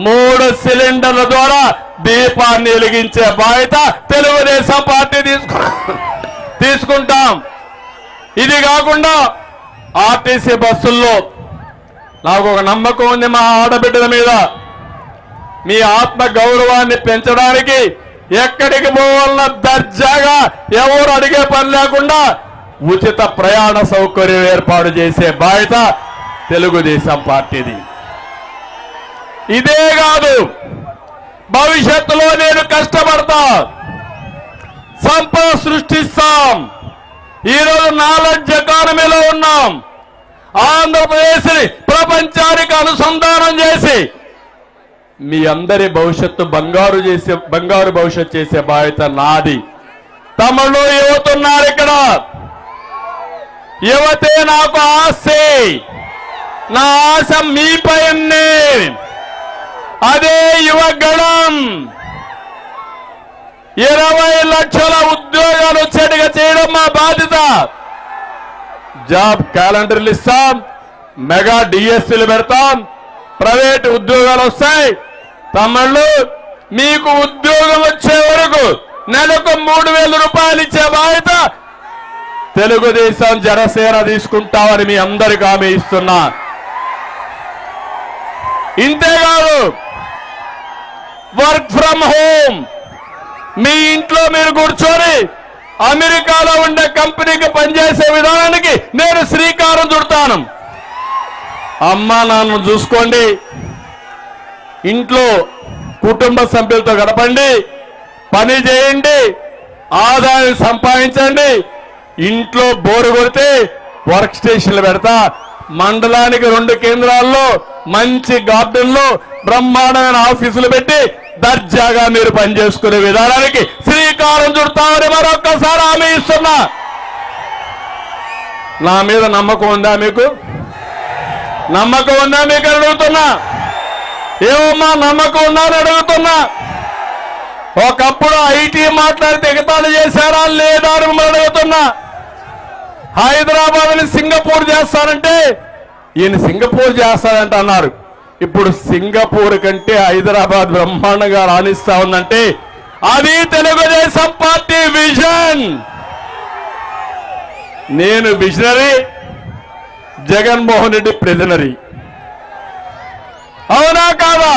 3 సిలిండర్ల ద్వారా దీపాన్ని వెలిగించే బాధ్యత తెలుగుదేశం పార్టీ తీసుకుంటాం. ఇది కాకుండా ఆర్టీసీ బస్సుల్లో నాకు ఒక నమ్మకం ఉంది మా ఆడబిడ్డల మీద. మీ ఆత్మ గౌరవాన్ని పెంచడానికి ఎక్కడికి పోవాలన్నా దర్జాగా ఎవరు అడిగే పని లేకుండా ఉచిత ప్రయాణ సౌకర్యం ఏర్పాటు చేసే బాధ్యత తెలుగుదేశం పార్టీది. ఇదే కాదు, భవిష్యత్తులో నేను కష్టపడతా, సంపద సృష్టిస్తాం. ఈరోజు నాలెడ్జ్ ఎకానమీలో ఉన్నాం. ఆంధ్రప్రదేశ్ని ప్రపంచానికి అనుసంధానం చేసి మీ అందరి భవిష్యత్తు బంగారు భవిష్యత్తు చేసే బాధ్యత నాది. తమలో యువతున్నారు. ఇక్కడ యువతే నాకు ఆశే. నా ఆశ మీపైనే. అదే యువగణం. 20 లక్షల ఉద్యోగాలు వచ్చేట్టుగా చేయడం మా బాధ్యత. జాబ్ క్యాలెండర్లు ఇస్తాం, మెగా డిఎస్సీలు పెడతాం, ప్రైవేట్ ఉద్యోగాలు వస్తాయి. తమ్ముళ్ళు, మీకు ఉద్యోగం వచ్చే వరకు నెలకు 3,000 రూపాయలు ఇచ్చే బాధ్యత తెలుగుదేశం జనసేన తీసుకుంటామని మీ అందరికీ హామీ ఇస్తున్నా. ఇంతేకాదు, వర్క్ ఫ్రమ్ హోమ్. మీ ఇంట్లో మీరు కూర్చొని అమెరికాలో ఉండే కంపెనీకి పనిచేసే విధానానికి నేను శ్రీకారం చుడతాను. అమ్మా నాన్న చూసుకోండి, ఇంట్లో కుటుంబ సభ్యులతో గడపండి, పని చేయండి, ఆదాయం సంపాదించండి. ఇంట్లో బోరు కొడితే వర్క్ స్టేషన్లు పెడతా. మండలానికి 2 కేంద్రాల్లో మంచి గార్డెన్లో బ్రహ్మాండమైన ఆఫీసులు పెట్టి దర్జాగా మీరు పనిచేసుకునే విధానానికి శ్రీకారం చుడతామని మరొక్కసారి హామీ ఇస్తున్నా. నా మీద నమ్మకం ఉందా మీకు? నమ్మకం ఉందా మీకు అడుగుతున్నా? ఏమమ్మా నమ్మకం ఉందా అని అడుగుతున్నా. ఒకప్పుడు ఐటీ మాట్లాడితే ఎగతాళి చేశారా లేదా అని మిమ్మల్ని అడుగుతున్నా. హైదరాబాద్ని సింగపూర్ చేస్తానంటే ఈయన సింగపూర్ చేస్తానంట అన్నారు. ఇప్పుడు సింగపూర్ కంటే హైదరాబాద్ బ్రహ్మాండంగా రాణిస్తా ఉందంటే అది తెలుగుదేశం పార్టీ విజన్. నేను విజనరీ, జగన్మోహన్ రెడ్డి ప్రిజనరీ. అవునా కాదా?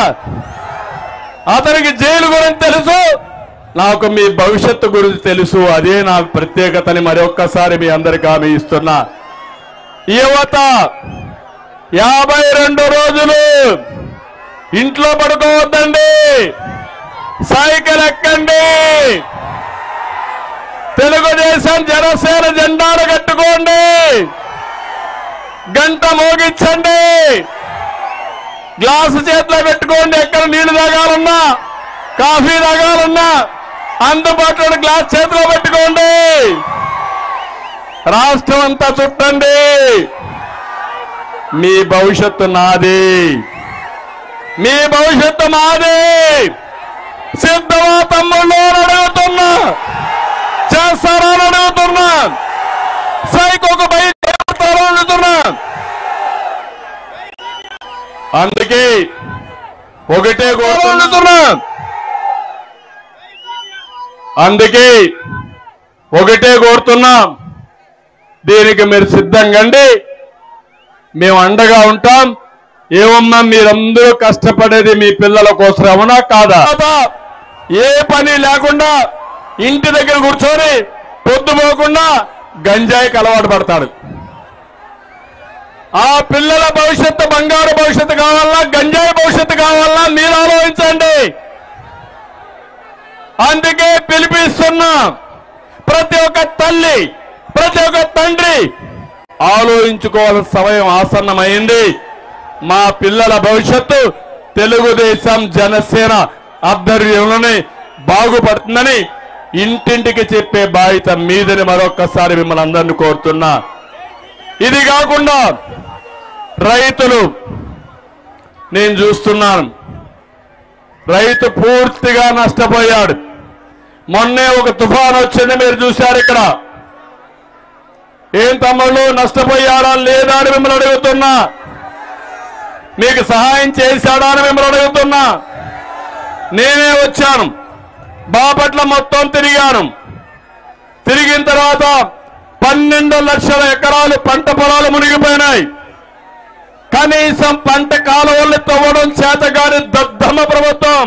అతనికి జైలు గురించి తెలుసు, నాకు మీ భవిష్యత్తు గురించి తెలుసు. అదే నా ప్రత్యేకతని మరొక్కసారి మీ అందరికీ హామీ ఇస్తున్నా. యువత 52 రోజులు ఇంట్లో పడుకోవద్దండి, సైకిల్ ఎక్కండి, తెలుగుదేశం జనసేన జెండాలు కట్టుకోండి, గంట మోగించండి, గ్లాసు చేతిలో పెట్టుకోండి. ఎక్కడ నీళ్లు తాగాలన్నా, కాఫీ తాగాలన్నా అందుబాటులో గ్లాస్ చేతిలో పెట్టుకోండి. రాష్ట్రం అంతా చుట్టండి. మీ భవిష్యత్తు నాది, మీ భవిష్యత్తు మాది. సిద్ధమా తమ్ముళ్ళు అని అడుగుతున్నా, చేస్తారా అని అడుగుతున్నా, సైకోకు బయట అడుగుతున్నా. అందుకే ఒకటే కోరుతున్నా, దీనికి మీరు సిద్ధంగా అండి, మేము అండగా ఉంటాం. ఏమన్నా మీరందరూ కష్టపడేది మీ పిల్లల కోసం, అవునా కాదా? ఏ పని లేకుండా ఇంటి దగ్గర కూర్చొని పొద్దుపోకుండా గంజాయికి అలవాటు పడతాడు. ఆ పిల్లల భవిష్యత్తు బంగారు భవిష్యత్తు కావాలన్నా, గంజాయి భవిష్యత్తు కావాలన్నా మీరు ఆలోచించండి. అందుకే పిలిపిస్తున్నా, ప్రతి ఒక్క తల్లి, ప్రతి ఒక్క తండ్రి ఆలోచించుకోవాల్సిన సమయం ఆసన్నమైంది. మా పిల్లల భవిష్యత్తు తెలుగుదేశం జనసేన ఆధ్వర్యంలోనే బాగుపడుతుందని ఇంటింటికి చెప్పే బాధ్యత మీదని మరొక్కసారి మిమ్మల్ని అందరినీ కోరుతున్నా. ఇది కాకుండా రైతులు, నేను చూస్తున్నాను, రైతు పూర్తిగా నష్టపోయాడు. మొన్నే ఒక తుఫాను వచ్చింది, మీరు చూశారు. ఇక్కడ ఏం తమ్ముళ్ళు నష్టపోయాడా లేదా అని మిమ్మల్ని అడుగుతున్నా, మీకు సహాయం చేశాడా అని మిమ్మల్ని అడుగుతున్నా. నేనే వచ్చాను, బాపట్ల మొత్తం తిరిగాను. తిరిగిన తర్వాత 12 లక్షల ఎకరాలు పంట పొలాలు మునిగిపోయినాయి. కనీసం పంట కాలువల్ని తవ్వడం చేతగాని దద్దమ్మ ప్రభుత్వం,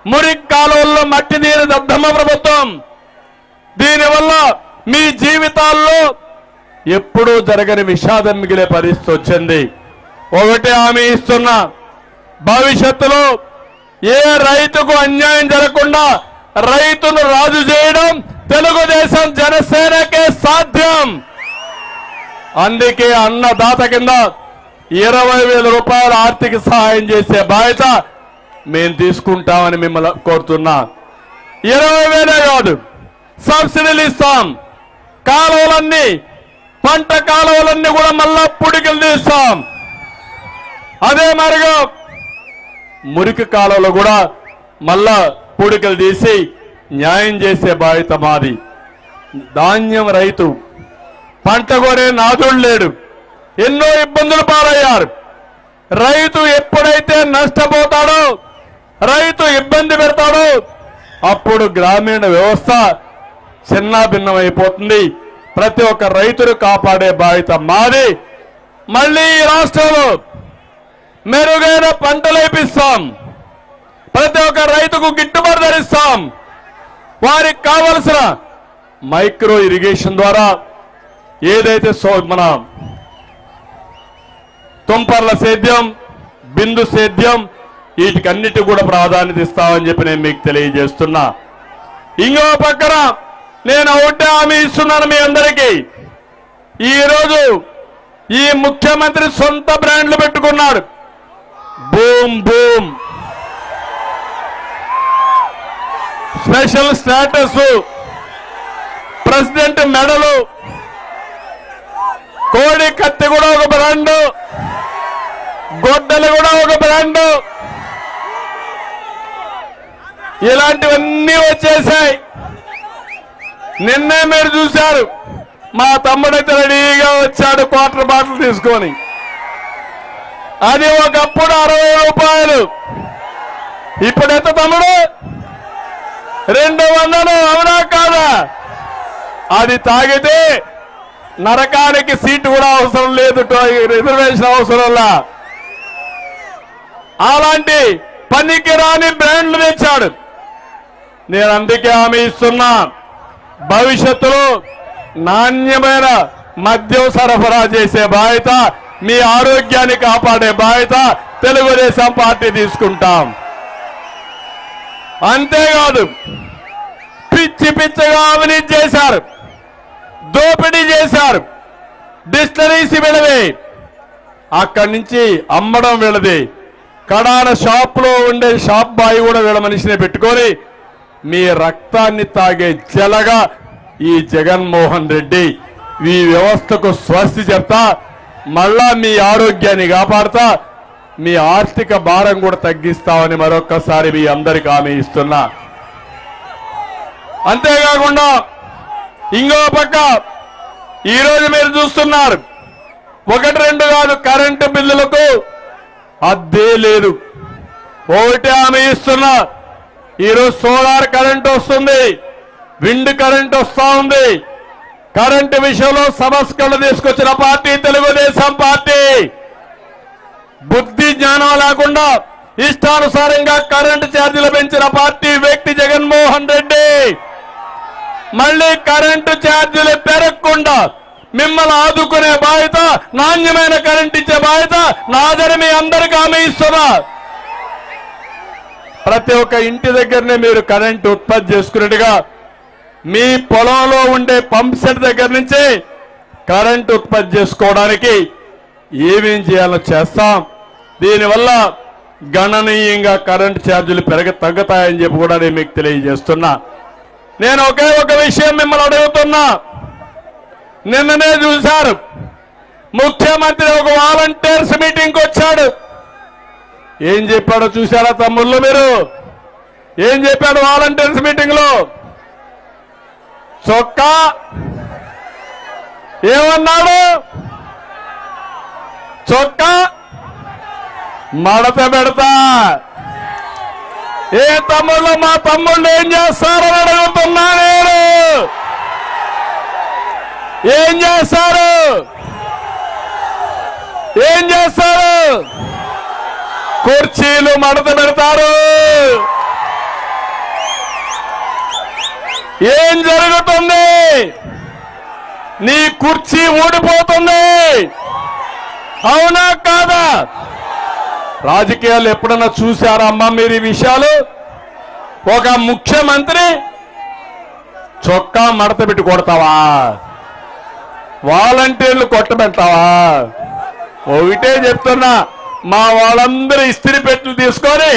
మురికి కాలువల్లో మట్టి తీరి దద్దమ్మ ప్రభుత్వం. దీనివల్ల మీ జీవితాల్లో ఎప్పుడూ జరగని విషాదం మిగిలే పరిస్థితి వచ్చింది. ఒకటే హామీ ఇస్తున్నా, భవిష్యత్తులో ఏ రైతుకు అన్యాయం జరగకుండా రైతును రాజు చేయడం తెలుగుదేశం జనసేనకే సాధ్యం. అందుకే అన్నదాత కింద 20,000 రూపాయల ఆర్థిక సహాయం చేసే బాధ్యత మేము తీసుకుంటామని మిమ్మల్ని కోరుతున్నా. 20,000 కాదు, సబ్సిడీలు ఇస్తాం. కాలువలన్నీ, పంట కాలువలన్నీ కూడా మళ్ళా పుడికలు తీస్తాం. అదే మరిగా మురికి కాలువలు కూడా మళ్ళా పూడికలు తీసి న్యాయం చేసే బాధ్యత మాది. ధాన్యం రైతు పంట కొనే నాదుడు లేడు, ఎన్నో ఇబ్బందులు పాలయ్యారు. రైతు ఎప్పుడైతే నష్టపోతాడో, రైతు ఇబ్బంది పెడతాడో అప్పుడు గ్రామీణ వ్యవస్థ చిన్నాభిన్నమైపోతుంది. ప్రతి ఒక్క రైతును కాపాడే బాధ్యత మాది. మళ్ళీ ఈ రాష్ట్రంలో మెరుగైన పంటలు వేపిస్తాం. ప్రతి ఒక్క రైతుకు గిట్టుబాటు ధరిస్తాం. వారికి కావలసిన మైక్రో ఇరిగేషన్ ద్వారా ఏదైతే మన తుంపర్ల సేద్యం, బిందు సేద్యం, వీటికన్నిటి కూడా ప్రాధాన్యత ఇస్తామని చెప్పి నేను మీకు తెలియజేస్తున్నా. ఇంకో పక్కన నేను ఒకటే హామీ ఇస్తున్నాను మీ అందరికీ. ఈరోజు ఈ ముఖ్యమంత్రి సొంత బ్రాండ్లు పెట్టుకున్నాడు. Boom boom, special status, president మెడలు, కోడి కత్తి కూడా ఒక బ్రాండ్, గొడ్డలు కూడా ఒక బ్రాండ్, ఇలాంటివన్నీ వచ్చేసాయి. నిన్నే మీరు చూశారు, మా తమ్ముడైతే రెడీగా వచ్చాడు క్వార్టర్ బాటిల్ తీసుకొని. అది ఒకప్పుడు 60 రూపాయలు, ఇప్పుడు ఎంత తమ్ముడు? 200. అవునా కాదా? అది తాగితే నరకానికి సీటు కూడా అవసరం లేదు, రిజర్వేషన్ అవసరంలా. అలాంటి పనికి రాని బ్రాండ్లు తెచ్చాడు. నేను అందుకే హామీ ఇస్తున్నా, భవిష్యత్తులో నాణ్యమైన మద్యం సరఫరా చేసే బాధ్యత, మీ ఆరోగ్యాన్ని కాపాడే బాధ్యత తెలుగుదేశం పార్టీ తీసుకుంటాం. అంతేకాదు, పిచ్చి పిచ్చిగా అవినీతి చేశారు, దోపిడీ చేశారు. డిస్టిలరీస్ వీళ్ళది, అక్కడి నుంచి అమ్మడం వీళ్ళది. కడాన షాప్లో ఉండే షాప్ బాయ్ కూడా వీళ్ళ మనిషిని పెట్టుకొని మీ రక్తాన్ని తాగే జలగా ఈ జగన్మోహన్ రెడ్డి ఈ వ్యవస్థకు స్వస్తి చెప్తా, మళ్ళా మీ ఆరోగ్యాన్ని కాపాడుతా, మీ ఆర్థిక భారం కూడా తగ్గిస్తామని మరొక్కసారి మీ అందరికీ హామీ ఇస్తున్నా. అంతేకాకుండా ఇంకో పక్క ఈరోజు మీరు చూస్తున్నారు, 1-2 కాదు, కరెంటు బిల్లులకు అద్దే లేదు. ఒకటే హామీ ఇస్తున్నా, ఈరోజు సోలార్ కరెంట్ వస్తుంది, విండ్ కరెంట్ వస్తా ఉంది. కరెంటు విషయంలో సంస్కరణలు తీసుకొచ్చిన పార్టీ తెలుగుదేశం పార్టీ. బుద్ధి జ్ఞానం లేకుండా ఇష్టానుసారంగా కరెంటు ఛార్జీలు పెంచిన పార్టీ వ్యక్తి జగన్మోహన్ రెడ్డి. మళ్ళీ కరెంటు ఛార్జీలు పెరగకుండా మిమ్మల్ని ఆదుకునే బాధ్యత, నాణ్యమైన కరెంట్ ఇచ్చే బాధ్యత నాదని మీ అందరికీ హామీ ఇస్తున్నా. ప్రతి ఒక్క ఇంటి దగ్గరనే మీరు కరెంటు ఉత్పత్తి చేసుకున్నట్టుగా మీ పొలంలో ఉండే పంప్ సెట్ దగ్గర నుంచి కరెంటు ఉత్పత్తి చేసుకోవడానికి ఏమేం చేయాలో చేస్తాం. దీనివల్ల గణనీయంగా కరెంటు ఛార్జీలు తగ్గుతాయని చెప్పి కూడా నేను మీకు తెలియజేస్తున్నా. నేను ఒకే ఒక విషయం మిమ్మల్ని అడుగుతున్నా. నిన్ననే చూశారు, ముఖ్యమంత్రి ఒక వాలంటీర్స్ మీటింగ్కి వచ్చాడు. ఏం చెప్పాడో చూశారా తమ్ముళ్ళు? మీరు ఏం చెప్పాడు వాలంటీర్స్ మీటింగ్ లో? చొక్కా ఏమన్నాడు? చొక్కా మడత పెడతా. ఏ తమ్ముళ్ళు, మా తమ్ముళ్ళు ఏం చేస్తారని అడుగుతున్నా నేను. ఏం చేస్తారు? ఏం చేస్తారు? కుర్చీలు మడత పెడతారు. ఏం జరుగుతుంది? నీ కుర్చీ ఊడిపోతుంది. అవునా కాదా? రాజకీయాలు ఎప్పుడన్నా చూశారా అమ్మా మీరు ఈ విషయాలు? ఒక ముఖ్యమంత్రి చొక్కా మడత పెట్టి కొడతావా? వాలంటీర్లు కొట్టబెడతావా? ఒకటే చెప్తున్నా, మా వాళ్ళందరూ ఇస్త్రీ పెట్టెలు తీసుకొని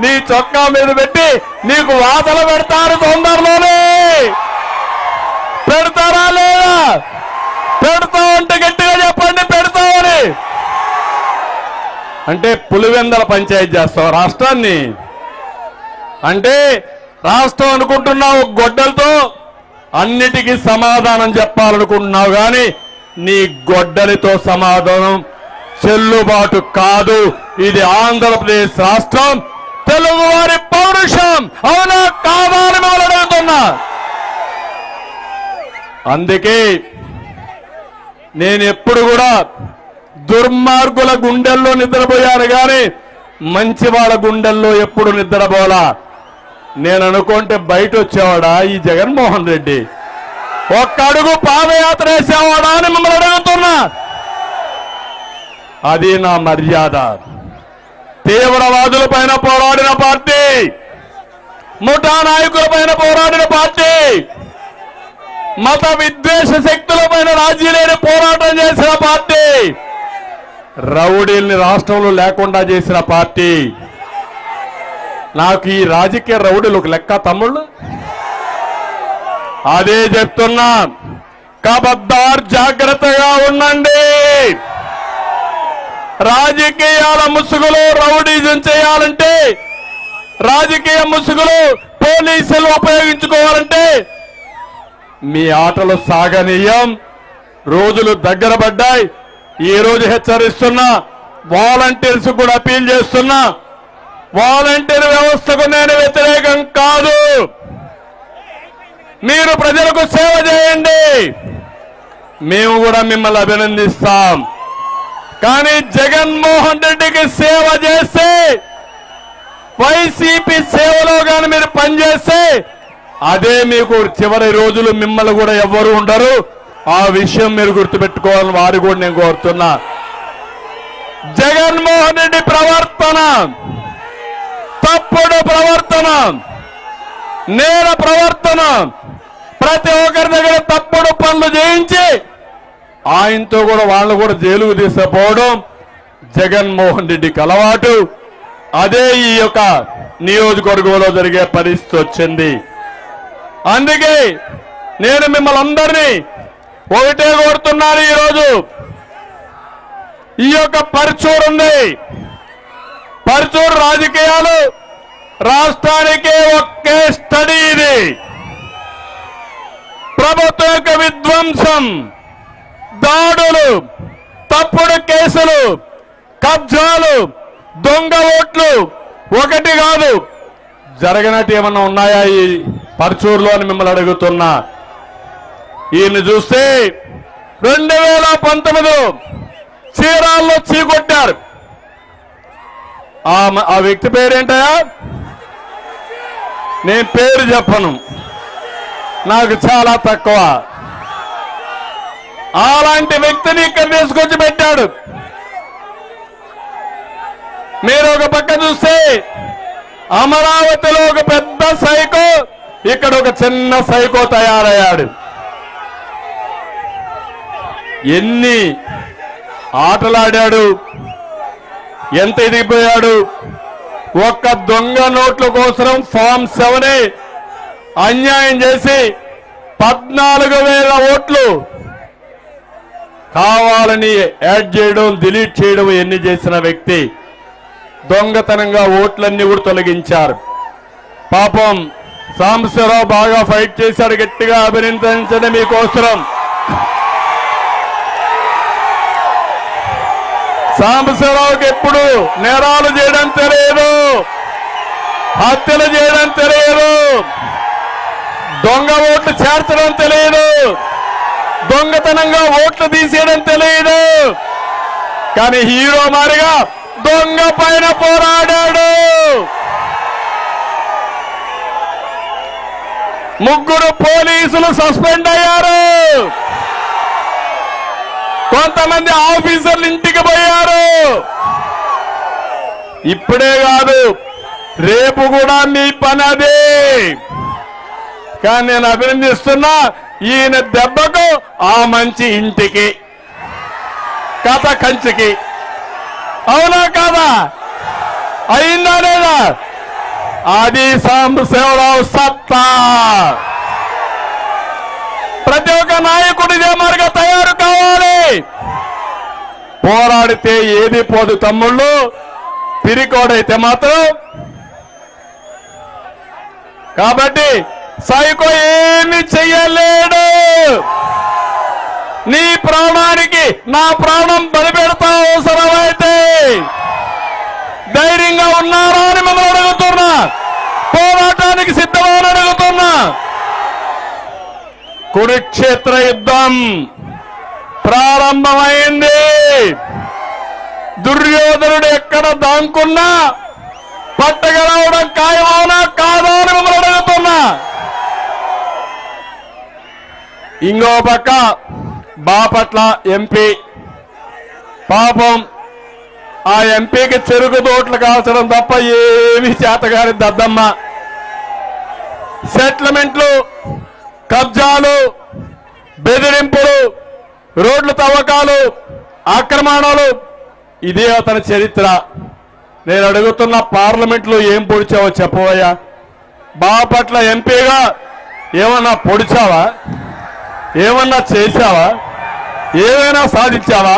నీ చొక్కా మీద పెట్టి నీకు వాతలు పెడతారు. తొందరలోనే పెడతారా లేదా? పెడతామంటే గట్టిగా చెప్పండి, పెడతామని. అంటే పులివెందల పంచాయతీ చేస్తావు రాష్ట్రాన్ని? అంటే రాష్ట్రం అనుకుంటున్నావు గొడ్డలతో అన్నిటికీ సమాధానం చెప్పాలనుకుంటున్నావు, కానీ నీ గొడ్డలితో సమాధానం చెల్లుబాటు కాదు. ఇది ఆంధ్రప్రదేశ్ రాష్ట్రం, తెలుగువారి పౌరుషం. అవునా కాదా అని మిమ్మల్ని అడుగుతున్నా. అందుకే నేను ఎప్పుడు కూడా దుర్మార్గుల గుండెల్లో నిద్రపోయాను, కానీ మంచి వాళ్ళ గుండెల్లో ఎప్పుడు నిద్రపోలా. నేను అనుకుంటే బయట వచ్చేవాడా ఈ జగన్మోహన్ రెడ్డి? ఒక్క అడుగు పాదయాత్ర వేసేవాడా అని మిమ్మల్ని అడుగుతున్నా. అది నా మర్యాద. తీవ్రవాదుల పైన పోరాడిన పార్టీ, ముఠా నాయకుల పైన పోరాడిన పార్టీ, మత విద్వేష శక్తుల పైన రాజీ లేని పోరాటం చేసిన పార్టీ, రౌడీల్ని రాష్ట్రంలో లేకుండా చేసిన పార్టీ. నాకు ఈ రాజకీయ రౌడీలు ఒక లెక్క తమ్ముళ్ళు. అదే చెప్తున్నా, కబద్దార్ జాగ్రత్తగా ఉండండి. రాజకీయాల ముసుగులో రౌడీజం చేయాలంటే, రాజకీయ ముసుగులో పోలీసులు ఉపయోగించుకోవాలంటే మీ ఆటలు సాగనీయం. రోజులు దగ్గర పడ్డాయి. ఈ రోజు హెచ్చరిస్తున్నా, వాలంటీర్స్ కూడా అపీల్ చేస్తున్నా, వాలంటీర్ వ్యవస్థకు నేను వ్యతిరేకం కాదు. మీరు ప్రజలకు సేవ చేయండి, మేము కూడా మిమ్మల్ని అభినందిస్తాం. కానీ జగన్మోహన్ రెడ్డికి సేవ చేస్తే, వైసీపీ సేవలో కానీ మీరు పనిచేస్తే అదే మీకు చివరి రోజులు మిమ్మల్ని కూడా ఎవ్వరు ఉండరు. ఆ విషయం మీరు గుర్తుపెట్టుకోవాలని వారు కూడా నేను కోరుతున్నా. జగన్మోహన్ రెడ్డి ప్రవర్తన తప్పుడు ప్రవర్తన, నేర ప్రవర్తన, ప్రతి ఒక్కరి దగ్గర తప్పుడు పనులు చేయించి ఆయనతో కూడా వాళ్ళు కూడా జైలుకు తీసుకుపోవడం జగన్మోహన్ రెడ్డికి అలవాటు. అదే ఈ యొక్క నియోజకవర్గంలో జరిగే పరిస్థితి వచ్చింది. అందుకే నేను మిమ్మల్ని అందరినీ ఒకటే కోరుతున్నాను. ఈరోజు ఈ యొక్క పర్చూరు ఉంది, పర్చూరు రాజకీయాలు రాష్ట్రానికే ఒకే స్టడీ. ఇది ప్రభుత్వం యొక్క విధ్వంసం, దాడులు, తప్పుడు కేసులు, కబ్జాలు, దొంగ ఓట్లు ఒకటి కాదు. జరగనట్టు ఏమన్నా ఉన్నాయా ఈ పర్చూరులో అని మిమ్మల్ని అడుగుతున్నా. ఈయన్ని చూస్తే 2019 చీరాల్లో చీకొట్టారు. ఆ వ్యక్తి పేరేంటయా? నేను పేరు చెప్పను, నాకు చాలా తక్కువ. అలాంటి వ్యక్తిని ఇక్కడ తీసుకొచ్చి పెట్టాడు. మీరు ఒక పక్క చూస్తే అమరావతిలో ఒక పెద్ద సైకో, ఇక్కడ ఒక చిన్న సైకో తయారయ్యాడు. ఎన్ని ఆటలాడాడు, ఎంత ఎదిగిపోయాడు. ఒక్క దొంగ నోట్ల కోసం ఫామ్ 7 అన్యాయం చేసి 14,000 ఓట్లు కావాలని యాడ్ చేయడం, డిలీట్ చేయడం ఎన్ని చేసిన వ్యక్తి. దొంగతనంగా ఓట్లన్నీ కూడా తొలగించారు. పాపం సాంబశివరావు బాగా ఫైట్ చేశాడు. గట్టిగా అభినందించండి మీకోసం. సాంబశివరావుకి ఎప్పుడు నేరాలు చేయడం తెలియదు, హత్యలు చేయడం తెలియదు, దొంగ ఓట్లు చేర్చడం తెలియదు, దొంగతనంగా ఓట్లు తీసేయడం తెలియదు. కానీ హీరో మారిగా దొంగ పైన పోరాడాడు. 3 పోలీసులు సస్పెండ్ అయ్యారు. కొంతమంది ఆఫీసర్లు ఇంటికి పోయారు. ఇప్పుడే కాదు, రేపు కూడా మీ పని అదే. కానీ నేను అభినందిస్తున్నా, ఈయన దెబ్బకు ఆ మంచి ఇంటికి, కథ కంచికి. అవునా కాదా? అయిందా లేదా? అది సాంబశివరావు సత్తా. ప్రతి ఒక్క నాయకుడు ఇదే మాదిరిగా తయారు కావాలి. పోరాడితే ఏది పోదు తమ్ముళ్ళు, పిరికోడైతే మాత్రం. కాబట్టి సైకో ఏమి చెయ్యలేడు. నీ ప్రాణానికి నా ప్రాణం బలిపెడతా అవసరమైతే ధైర్యంగా ఉన్నారా అని మిమ్మల్ని అడుగుతున్నా. పోరాటానికి సిద్ధమని అడుగుతున్నా. కురుక్షేత్ర యుద్ధం ప్రారంభమైంది. దుర్యోధనుడు ఎక్కడ దాంకున్నా పట్టగలవడం ఖాయమవునా కాదా అని మిమ్మల్ని అడుగుతున్నా. ఇంకో పక్క బాపట్ల ఎంపీ, పాపం ఆ ఎంపీకి చెరుకు తోటలు కాల్చడం తప్ప ఏమీ చేతగాని దద్దమ్మ. సెటిల్మెంట్లు, కబ్జాలు, బెదిరింపులు, రోడ్లు తవ్వకాలు, ఆక్రమణలు, ఇదే అతని చరిత్ర. నేను అడుగుతున్న పార్లమెంట్లో ఏం పొడిచావో చెప్పవయ్యా. బాపట్ల ఎంపీగా ఏమన్నా పొడిచావా? ఏమన్నా చేశావా? ఏమైనా సాధించావా?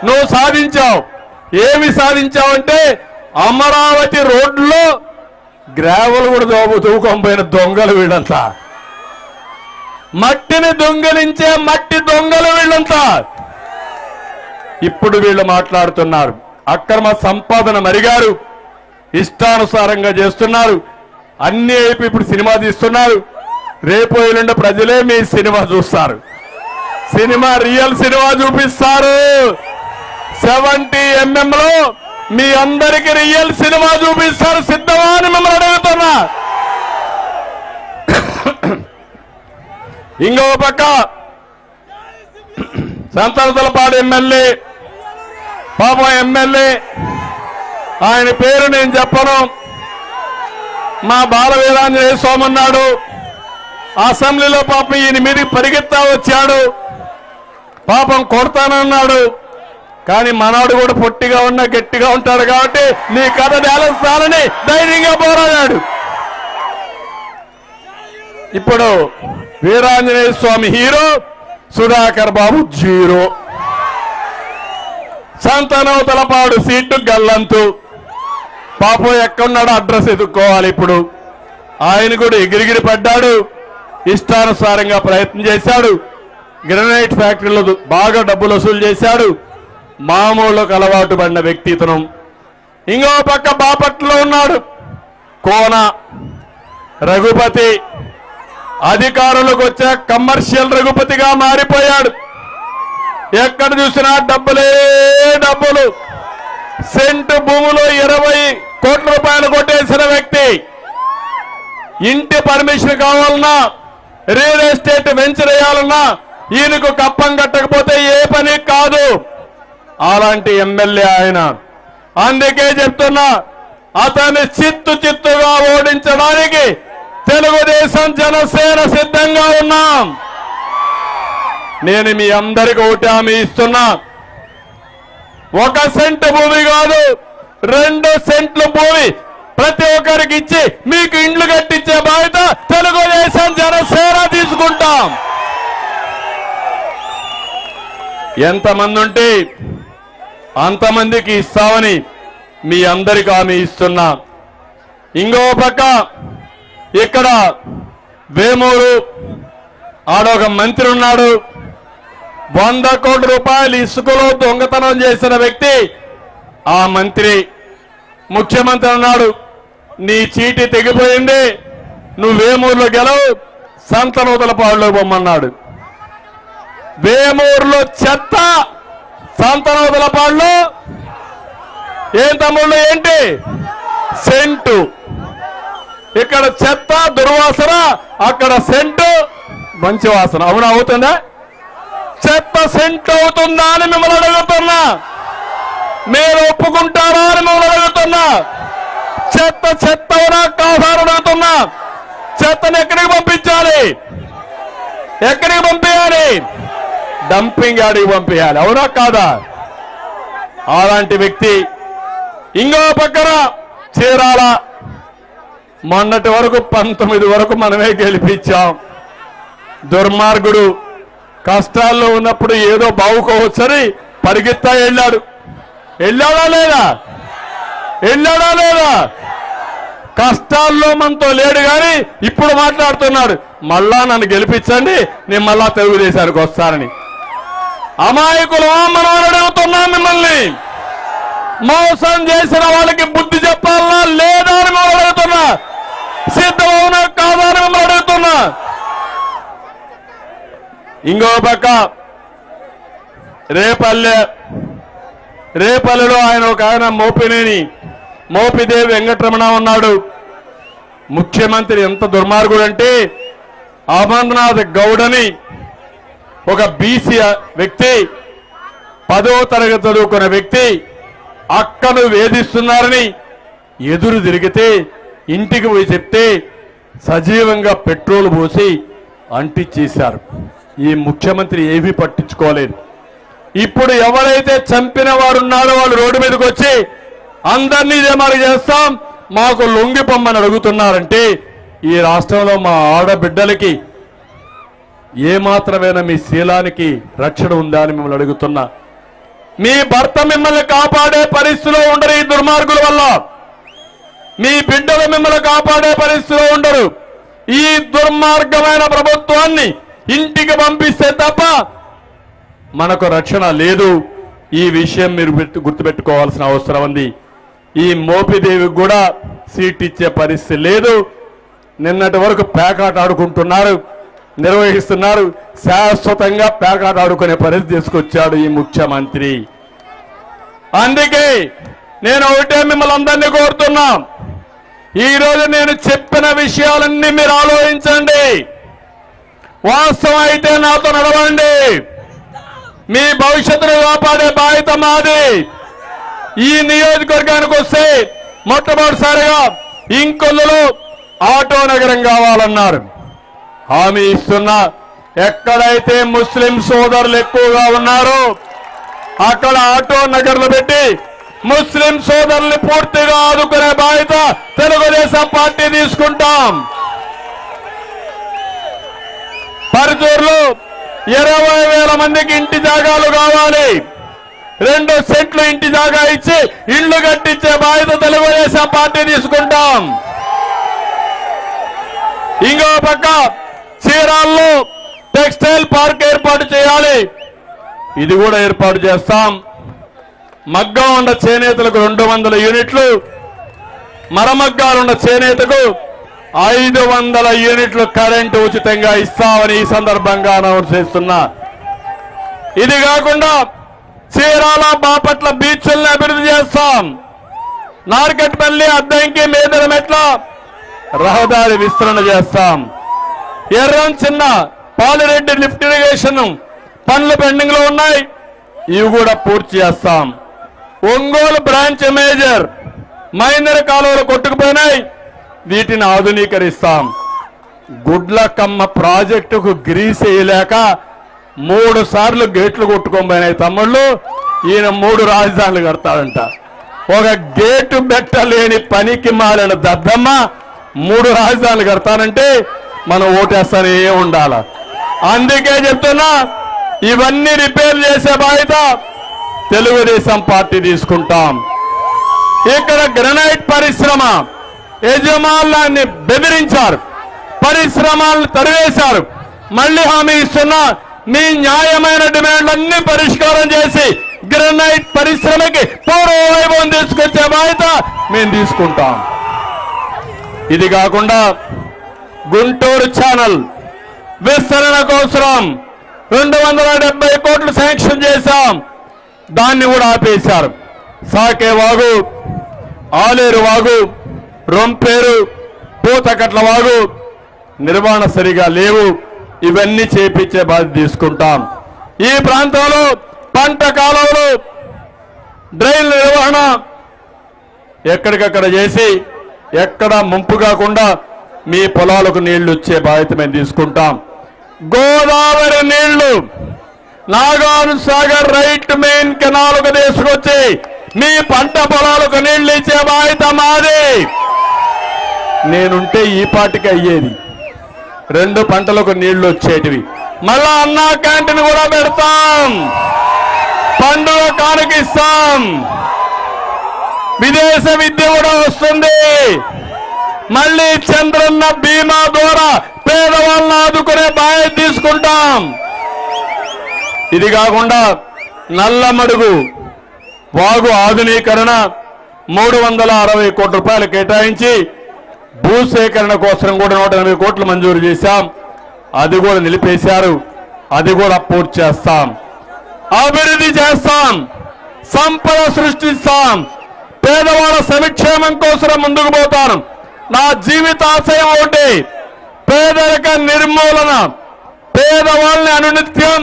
నువ్వు సాధించావు. ఏమి సాధించావంటే అమరావతి రోడ్లో గ్రావెల్ కూడా తూకొనిపోయిన దొంగలు వీళ్ళంతా, మట్టిని దొంగలించే మట్టి దొంగలు వీళ్ళంతా. ఇప్పుడు వీళ్ళు మాట్లాడుతున్నారు, అక్రమ సంపాదన మరిగారు, ఇష్టానుసారంగా చేస్తున్నారు, అన్ని అయిపోయి ఇప్పుడు సినిమా తీస్తున్నారు. రేపు ఎల్లుండి ప్రజలే మీ సినిమా చూస్తారు, సినిమా రియల్ సినిమా చూపిస్తారు. 70mm లో మీ అందరికి రియల్ సినిమా చూపిస్తారు. సిద్ధమా అని మిమ్మల్ని అడుగుతున్నా. ఇంకో పక్క సంతనతలపాడు ఎమ్మెల్యే, పాపం ఎమ్మెల్యే, ఆయన పేరు నేను చెప్పను, మా బాలవీరాంజనేయ స్వామి అన్నాడు. అసెంబ్లీలో పాపం ఈయన మీదకి పరిగెత్తా వచ్చాడు, పాపం కొడతానన్నాడు. కానీ మనవాడు కూడా పొట్టిగా ఉన్నా గట్టిగా ఉంటాడు కాబట్టి నీ కథ నేలస్తానని ధైర్యంగా పోరాడాడు. ఇప్పుడు వీరాంజనేయ స్వామి హీరో, సుధాకర్ బాబు జీరో. సంతనవతలపాడు సీటు గల్లంతు. పాపం ఎక్కడున్నాడో అడ్రస్ ఎదుక్కోవాలి. ఇప్పుడు ఆయన కూడా ఎగిరిగిరి పడ్డాడు, ఇష్టానుసారంగా ప్రయత్నం చేశాడు. గ్రనైట్ ఫ్యాక్టరీలో బాగా డబ్బులు వసూలు చేశాడు. మామూలుకు అలవాటు పడిన వ్యక్తిత్వం. ఇంకో పక్క బాపట్లలో ఉన్నాడు కోన రఘుపతి, అధికారులకు వచ్చే కమర్షియల్ రఘుపతిగా మారిపోయాడు. ఎక్కడ చూసినా డబ్బులే డబ్బులు. సెంటు భూములో 20 కోట్ల రూపాయలు కొట్టేసిన వ్యక్తి. ఇంటి పర్మిషన్ కావాలన్నా, రియల్ ఎస్టేట్ వెంచర్ వేయాలన్నా ఈయనకు కప్పం కట్టకపోతే ఏ పని కాదు. అలాంటి ఎమ్మెల్యే ఆయన. అందుకే చెప్తున్నా, అతన్ని చిత్తుగా ఓడించడానికి తెలుగుదేశం జనసేన సిద్ధంగా ఉన్నాం. నేను మీ అందరికీ ఒకటి హామీ ఇస్తున్నా, 1 సెంటు భూమి కాదు, 2 సెంట్ల భూమి ప్రతి ఒక్కరికి ఇచ్చి మీకు ఇండ్లు కట్టించే బాధ్యత తెలుగుదేశం జనసేన తీసుకుంటాం. ఎంతమంది ఉంటే అంతమందికి ఇస్తామని మీ అందరికీ హామీ ఇస్తున్నా. ఇంకో పక్క ఇక్కడ వేమూరు ఆడొక మంత్రి ఉన్నాడు, 100 కోట్ల రూపాయలు ఇసుకలో దొంగతనం చేసిన వ్యక్తి. ఆ మంత్రి ముఖ్యమంత్రి అన్నాడు, నీ చీటీ తెగిపోయింది, నువ్వు వేమూరులో గెలవు, సంతనూతలపాడులో పొమ్మన్నాడు. వేమూరులో చెత్త, సంతనూతలపాడులో ఏం తమ్ముళ్ళు ఏంటి సెంటు. ఇక్కడ చెత్త దుర్వాసన, అక్కడ సెంటు మంచి వాసన. అవునా? అవుతుందా? చెత్త సెంటు అవుతుందా అని మిమ్మల్ని అడుగుతున్నా. మీరు ఒప్పుకుంటారా అని మిమ్మల్ని అడుగుతున్నా. చెత్త చెత్త అవునా కాదా అని అడుగుతున్నా. చెత్తను ఎక్కడికి పంపించాలి? ఎక్కడికి పంపించాలి? డంపింగ్ యార్డ్కి పంపించాలి. అవునా కాదా? అలాంటి వ్యక్తి. ఇంకో పక్కన చీరాల, మొన్నటి వరకు 19 వరకు మనమే గెలిపించాం. దుర్మార్గుడు కష్టాల్లో ఉన్నప్పుడు ఏదో బావుకోవచ్చని పరిగెత్తా వెళ్ళాడు. వెళ్ళాడా లేదా? వెళ్ళాడా లేదా? కష్టాల్లో మనతో లేడు కానీ ఇప్పుడు మాట్లాడుతున్నాడు, మళ్ళా నన్ను గెలిపించండి, నేను మళ్ళా తెలుగుదేశానికి వస్తానని. అమాయకులు మనం అడుగుతున్నాం మిమ్మల్ని. మోసం చేసిన వాళ్ళకి బుద్ధి చెప్పాలన్నా లేదా అని మిమ్మల్ని అడుగుతున్నా. సిద్ధమవునా కాదా అని మిమ్మల్ని అడుగుతున్నా. ఇంకో పక్క రేపల్లెలో ఆయన మోపినేని మోపిదేవి వెంకటరమణ ఉన్నాడు. ముఖ్యమంత్రి ఎంత దుర్మార్గుడు అంటే, అమర్నాథ్ గౌడని ఒక బీసీ వ్యక్తి, 10వ తరగతి చదువుకున్న వ్యక్తి, అక్కను వేధిస్తున్నారని ఎదురు తిరిగితే ఇంటికి పోయి చెప్తే సజీవంగా పెట్రోల్ పోసి అంటించేశారు. ఈ ముఖ్యమంత్రి ఏమీ పట్టించుకోలేదు. ఇప్పుడు ఎవరైతే చంపిన వారు ఉన్నారో వాళ్ళు రోడ్డు మీదకి వచ్చి అందరినీ ఇదే మరి చేస్తాం, మాకు లొంగిపోమ్మని అడుగుతున్నారంటే ఈ రాష్ట్రంలో మా ఆడబిడ్డలకి ఏమాత్రమైనా మీ శీలానికి రక్షణ ఉందా అని మిమ్మల్ని అడుగుతున్నా. మీ భర్త మిమ్మల్ని కాపాడే పరిస్థితిలో ఉండరు ఈ దుర్మార్గుల వల్ల. మీ బిడ్డలు మిమ్మల్ని కాపాడే పరిస్థితిలో ఉండరు. ఈ దుర్మార్గమైన ప్రభుత్వాన్ని ఇంటికి పంపిస్తే తప్ప మనకు రక్షణ లేదు. ఈ విషయం మీరు గుర్తుపెట్టుకోవాల్సిన అవసరం ఉంది. ఈ మోపిదేవికి కూడా సీట్ ఇచ్చే పరిస్థితి లేదు. నిన్నటి వరకు పేకాట ఆడుకుంటున్నారు, నిర్వహిస్తున్నారు. శాశ్వతంగా పేకాట ఆడుకునే పరిస్థితి తీసుకొచ్చాడు ఈ ముఖ్యమంత్రి. అందుకే నేను ఒకటే మిమ్మల్ని అందరినీ కోరుతున్నా, ఈరోజు నేను చెప్పిన విషయాలన్నీ మీరు ఆలోచించండి. వాస్తవం అయితే నాతో నడవండి. మీ భవిష్యత్తును కాపాడే బాధ్యత మాది. ఈ నియోజకవర్గానికి వస్తే మొట్టమొదటిసారిగా ఇంకొల్లులో ఆటో నగరం కావాలన్నారు. హామీ ఇస్తున్నా, ఎక్కడైతే ముస్లిం సోదరులు ఎక్కువగా ఉన్నారో అక్కడ ఆటో నగర్లు పెట్టి ముస్లిం సోదరుల్ని పూర్తిగా ఆదుకునే బాధ్యత తెలుగుదేశం పార్టీ తీసుకుంటాం. పరుచూరులో 20,000 మందికి ఇంటి జాగాలు కావాలి. 2 సెంట్లు ఇంటి జాగా ఇచ్చి ఇళ్లు కట్టించే బాధ్యత తెలుగుదేశం పార్టీ తీసుకుంటాం. ఇంకో పక్క చీరాల్లో టెక్స్టైల్ పార్క్ ఏర్పాటు చేయాలి. ఇది కూడా ఏర్పాటు చేస్తాం. మగ్గం ఉన్న చేనేతలకు 200 యూనిట్లు, మరమగ్గాలున్న చేనేతకు 500 యూనిట్లు కరెంటు ఉచితంగా ఇస్తామని ఈ సందర్భంగా అనౌన్స్ చేస్తున్నా. ఇది కాకుండా చీరాల బాపట్ల బీచ్లను అభివృద్ధి చేస్తాం. నార్కట్పల్లి అద్దంకి మేదరమెట్ల రహదారి విస్తరణ చేస్తాం. ఎర్రం చిన్న పాలిరెడ్డి లిఫ్ట్ ఇరిగేషన్ పనులు పెండింగ్ లో ఉన్నాయి, ఇవి కూడా పూర్తి చేస్తాం. ఒంగోలు బ్రాంచ్ మేజర్ మైనర్ కాలువలు కొట్టుకుపోయినాయి, వీటిని ఆధునీకరిస్తాం. గుడ్లకమ్మ ప్రాజెక్టుకు గ్రీస్ వేయలేక 3 సార్లు గేట్లు కొట్టుకోబోయినాయి తమ్ముళ్ళు. ఈయన 3 రాజధానులు కడతాడంట. ఒక గేటు పెట్టలేని పనికి మాలిన దద్దమ్మ 3 రాజధానులు కడతానంటే మనం ఓటేస్తానే ఉండాల. అందుకే చెప్తున్నా, ఇవన్నీ రిపేర్ చేసే బాధ్యత తెలుగుదేశం పార్టీ తీసుకుంటాం. ఇక్కడ గ్రనైట్ పరిశ్రమ యజమానులాన్ని బెదిరించారు, పరిశ్రమలను తరివేశారు. మళ్ళీ హామీ ఇస్తున్నా, మీ న్యాయమైన డిమాండ్లన్నీ పరిష్కారం చేసి గ్రనైట్ పరిశ్రమకి పూర్వవైభవం తీసుకొచ్చే బాధ్యత మేము తీసుకుంటాం. ఇది కాకుండా గుంటూరు ఛానల్ విస్తరణ కోసం 270 కోట్లు శాంక్షన్ చేశాం, దాన్ని కూడా ఆపేశారు. సాకే వాగు, ఆలేరు వాగు, రొంపేరు, పూతకట్ల వాగు నిర్వహణ సరిగా లేవు, ఇవన్నీ చేపించే బాధ్యత తీసుకుంటాం. ఈ ప్రాంతంలో పంట కాలువలు డ్రైన్ల నిర్వహణ ఎక్కడికక్కడ చేసి ఎక్కడ ముంపు కాకుండా మీ పొలాలకు నీళ్లు వచ్చే బాధ్యత మేము తీసుకుంటాం. గోదావరి నీళ్లు నాగార్జున సాగర్ రైట్ మెయిన్ కెనాల్కు తీసుకొచ్చి మీ పంట పొలాలకు నీళ్లు ఇచ్చే బాధ్యత మాది. నేనుంటే ఈ పాటికి అయ్యేది, 2 పంటలకు నీళ్లు వచ్చేటివి. మళ్ళా అన్నా క్యాంటీన్ కూడా పెడతాం, పండుగ కానుకిస్తాం, విదేశ విద్య కూడా వస్తుంది. మళ్ళీ చంద్రన్న బీమా ద్వారా పేదవాళ్ళని ఆదుకునే బాధ్యత తీసుకుంటాం. ఇది కాకుండా నల్లమడుగు వాగు ఆధునీకరణ 360 కోట్ల రూపాయలు కేటాయించి భూసేకరణ కోసం కూడా 180 కోట్లు మంజూరు చేశాం. అది కూడా నిలిపేశారు, అది కూడా పూర్తి చేస్తాం. అభివృద్ధి చేస్తాం, సంపద సృష్టిస్తాం, పేదవాళ్ళ సంక్షేమం కోసం ముందుకు పోతాను. నా జీవితాశయం ఒకటి, పేదరిక నిర్మూలన. పేదవాళ్ళని అనునిత్యం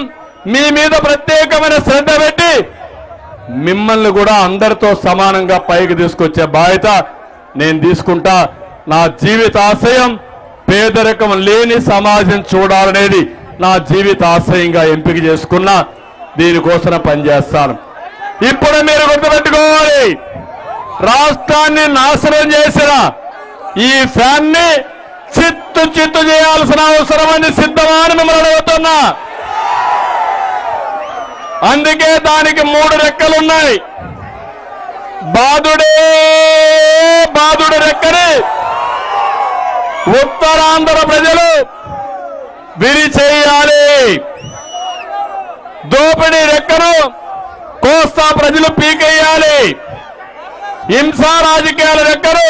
మీ మీద ప్రత్యేకమైన శ్రద్ధ పెట్టి మిమ్మల్ని కూడా అందరితో సమానంగా పైకి తీసుకొచ్చే బాధ్యత నేను తీసుకుంటా. నా జీవిత ఆశయం పేదరికం లేని సమాజం చూడాలనేది నా జీవిత ఆశయంగా ఎంపిక చేసుకున్నా. దీనికోసం పనిచేస్తాను. ఇప్పుడు మీరు గుర్తుపెట్టుకోవాలి, రాష్ట్రాన్ని నాశనం చేసిన ఈ ఫ్యాన్ ని చిత్తు చిత్తు చేయాల్సిన అవసరమని సిద్ధమా అని మిమ్మల్ని అడుగుతున్నా. అందుకే దానికి 3 రెక్కలున్నాయి. బాధుడే బాధుడు రెక్కని ఉత్తరాంధ్ర ప్రజలు విరిచేయాలి. దోపిడీ రెక్కను కోస్తా ప్రజలు పీకేయాలి. హింసా రాజకీయాల రెక్కను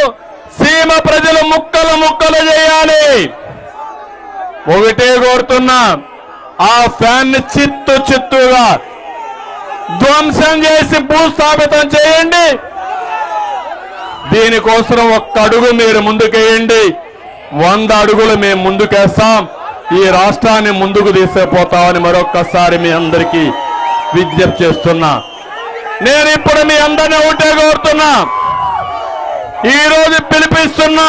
సీమ ప్రజలు ముక్కలు ముక్కలు చేయాలి. ఒకటే కోరుతున్నా, ఆ ఫ్యాన్ ని చిత్తు చిత్తుగా ధ్వంసం చేసి భూస్థాపితం చేయండి. దీనికోసం 1 అడుగు మీరు ముందుకేయండి. 100 అడుగులు మేము ముందుకేస్తాం. ఈ రాష్ట్రాన్ని ముందుకు తీసుకుపోతామని మరొక్కసారి మీ అందరికీ విజ్ఞప్తి చేస్తున్నా. నేను ఇప్పుడు మీ అందరినీ ఒకటే కోరుతున్నా, ఈరోజు పిలిపిస్తున్నా.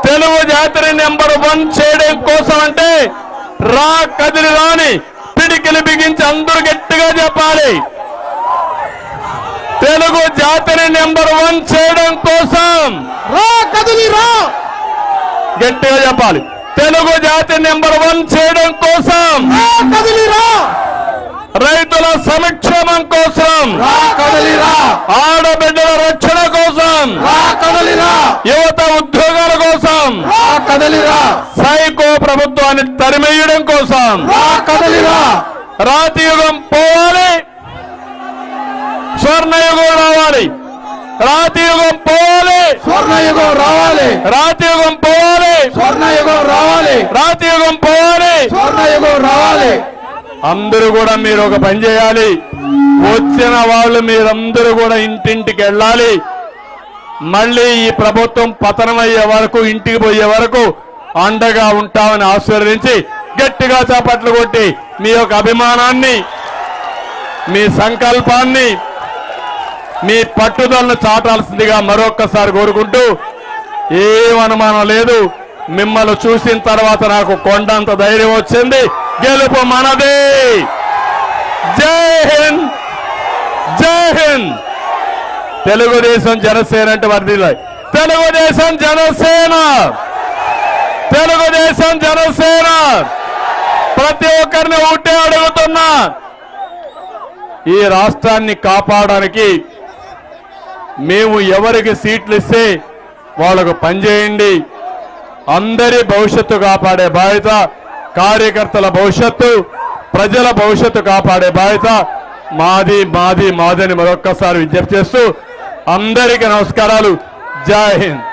తెలుగు జాతిని నెంబర్ 1 చేయడం కోసం అంటే రా కదిలి రాని పిడికిలి బిగించి అందరూ గట్టిగా చెప్పాలి. తెలుగు జాతిని నెంబర్ 1 చేయడం కోసం రా కదిలి రా గట్టిగా చెప్పాలి. తెలుగు జాతి నెంబర్ 1 చేయడం కోసం రా కదిలి రా, రైతుల సంక్షేమం కోసం రా కదిలి రా, ఆడబిడ్డల రక్షణ కోసం రా కదిలి రా, యువత ఉద్యోగాల కోసం రా కదిలి రా, సైకో ప్రభుత్వాన్ని తరిమేయడం కోసం రా కదిలి రా, రాతి యుగం పోవాలి, స్వర్ణయుగం రావాలి. రాతి యుగం పోవాలి, స్వర్ణయుగం రావాలి, రాతి యుగం పోవాలి, స్వర్ణయుగం రావాలి, రాతి యుగం పోవాలి. స్వర్ణయుగం రావాలి. అందరూ కూడా మీరు ఒక పని చేయాలి. వచ్చిన వాళ్ళు మీరందరూ కూడా ఇంటింటికి వెళ్ళాలి. మళ్ళీ ఈ ప్రభుత్వం పతనమయ్యే వరకు, ఇంటికి పోయే వరకు అండగా ఉంటామని ఆశీర్వదించి గట్టిగా చప్పట్లు కొట్టి మీ యొక్క అభిమానాన్ని, మీ సంకల్పాన్ని, మీ పట్టుదలను చాటాల్సిందిగా మరొక్కసారి కోరుకుంటూ, ఏం అనుమానం లేదు, మిమ్మల్ని చూసిన తర్వాత నాకు కొండంత ధైర్యం వచ్చింది. గెలుపు మనదే. జై హింద్, జై హింద్. తెలుగుదేశం జనసేన అంటే వర్ధిల్లాలి. తెలుగుదేశం జనసేన, తెలుగుదేశం జనసేన. ప్రతి ఒక్కరిని ఒకటే అడుగుతున్నా, ఈ రాష్ట్రాన్ని కాపాడడానికి మేము ఎవరికి సీట్లు ఇస్తే వాళ్ళకు పనిచేయండి. అందరి భవిష్యత్తు కాపాడే బాధ్యత, కార్యకర్తల భవిష్యత్తు, ప్రజల భవిష్యత్తు కాపాడే బాధ్యత మాది మాది మాది అని మరొక్కసారి విజ్ఞప్తి చేస్తూ అందరికీ నమస్కారాలు. జై హింద్.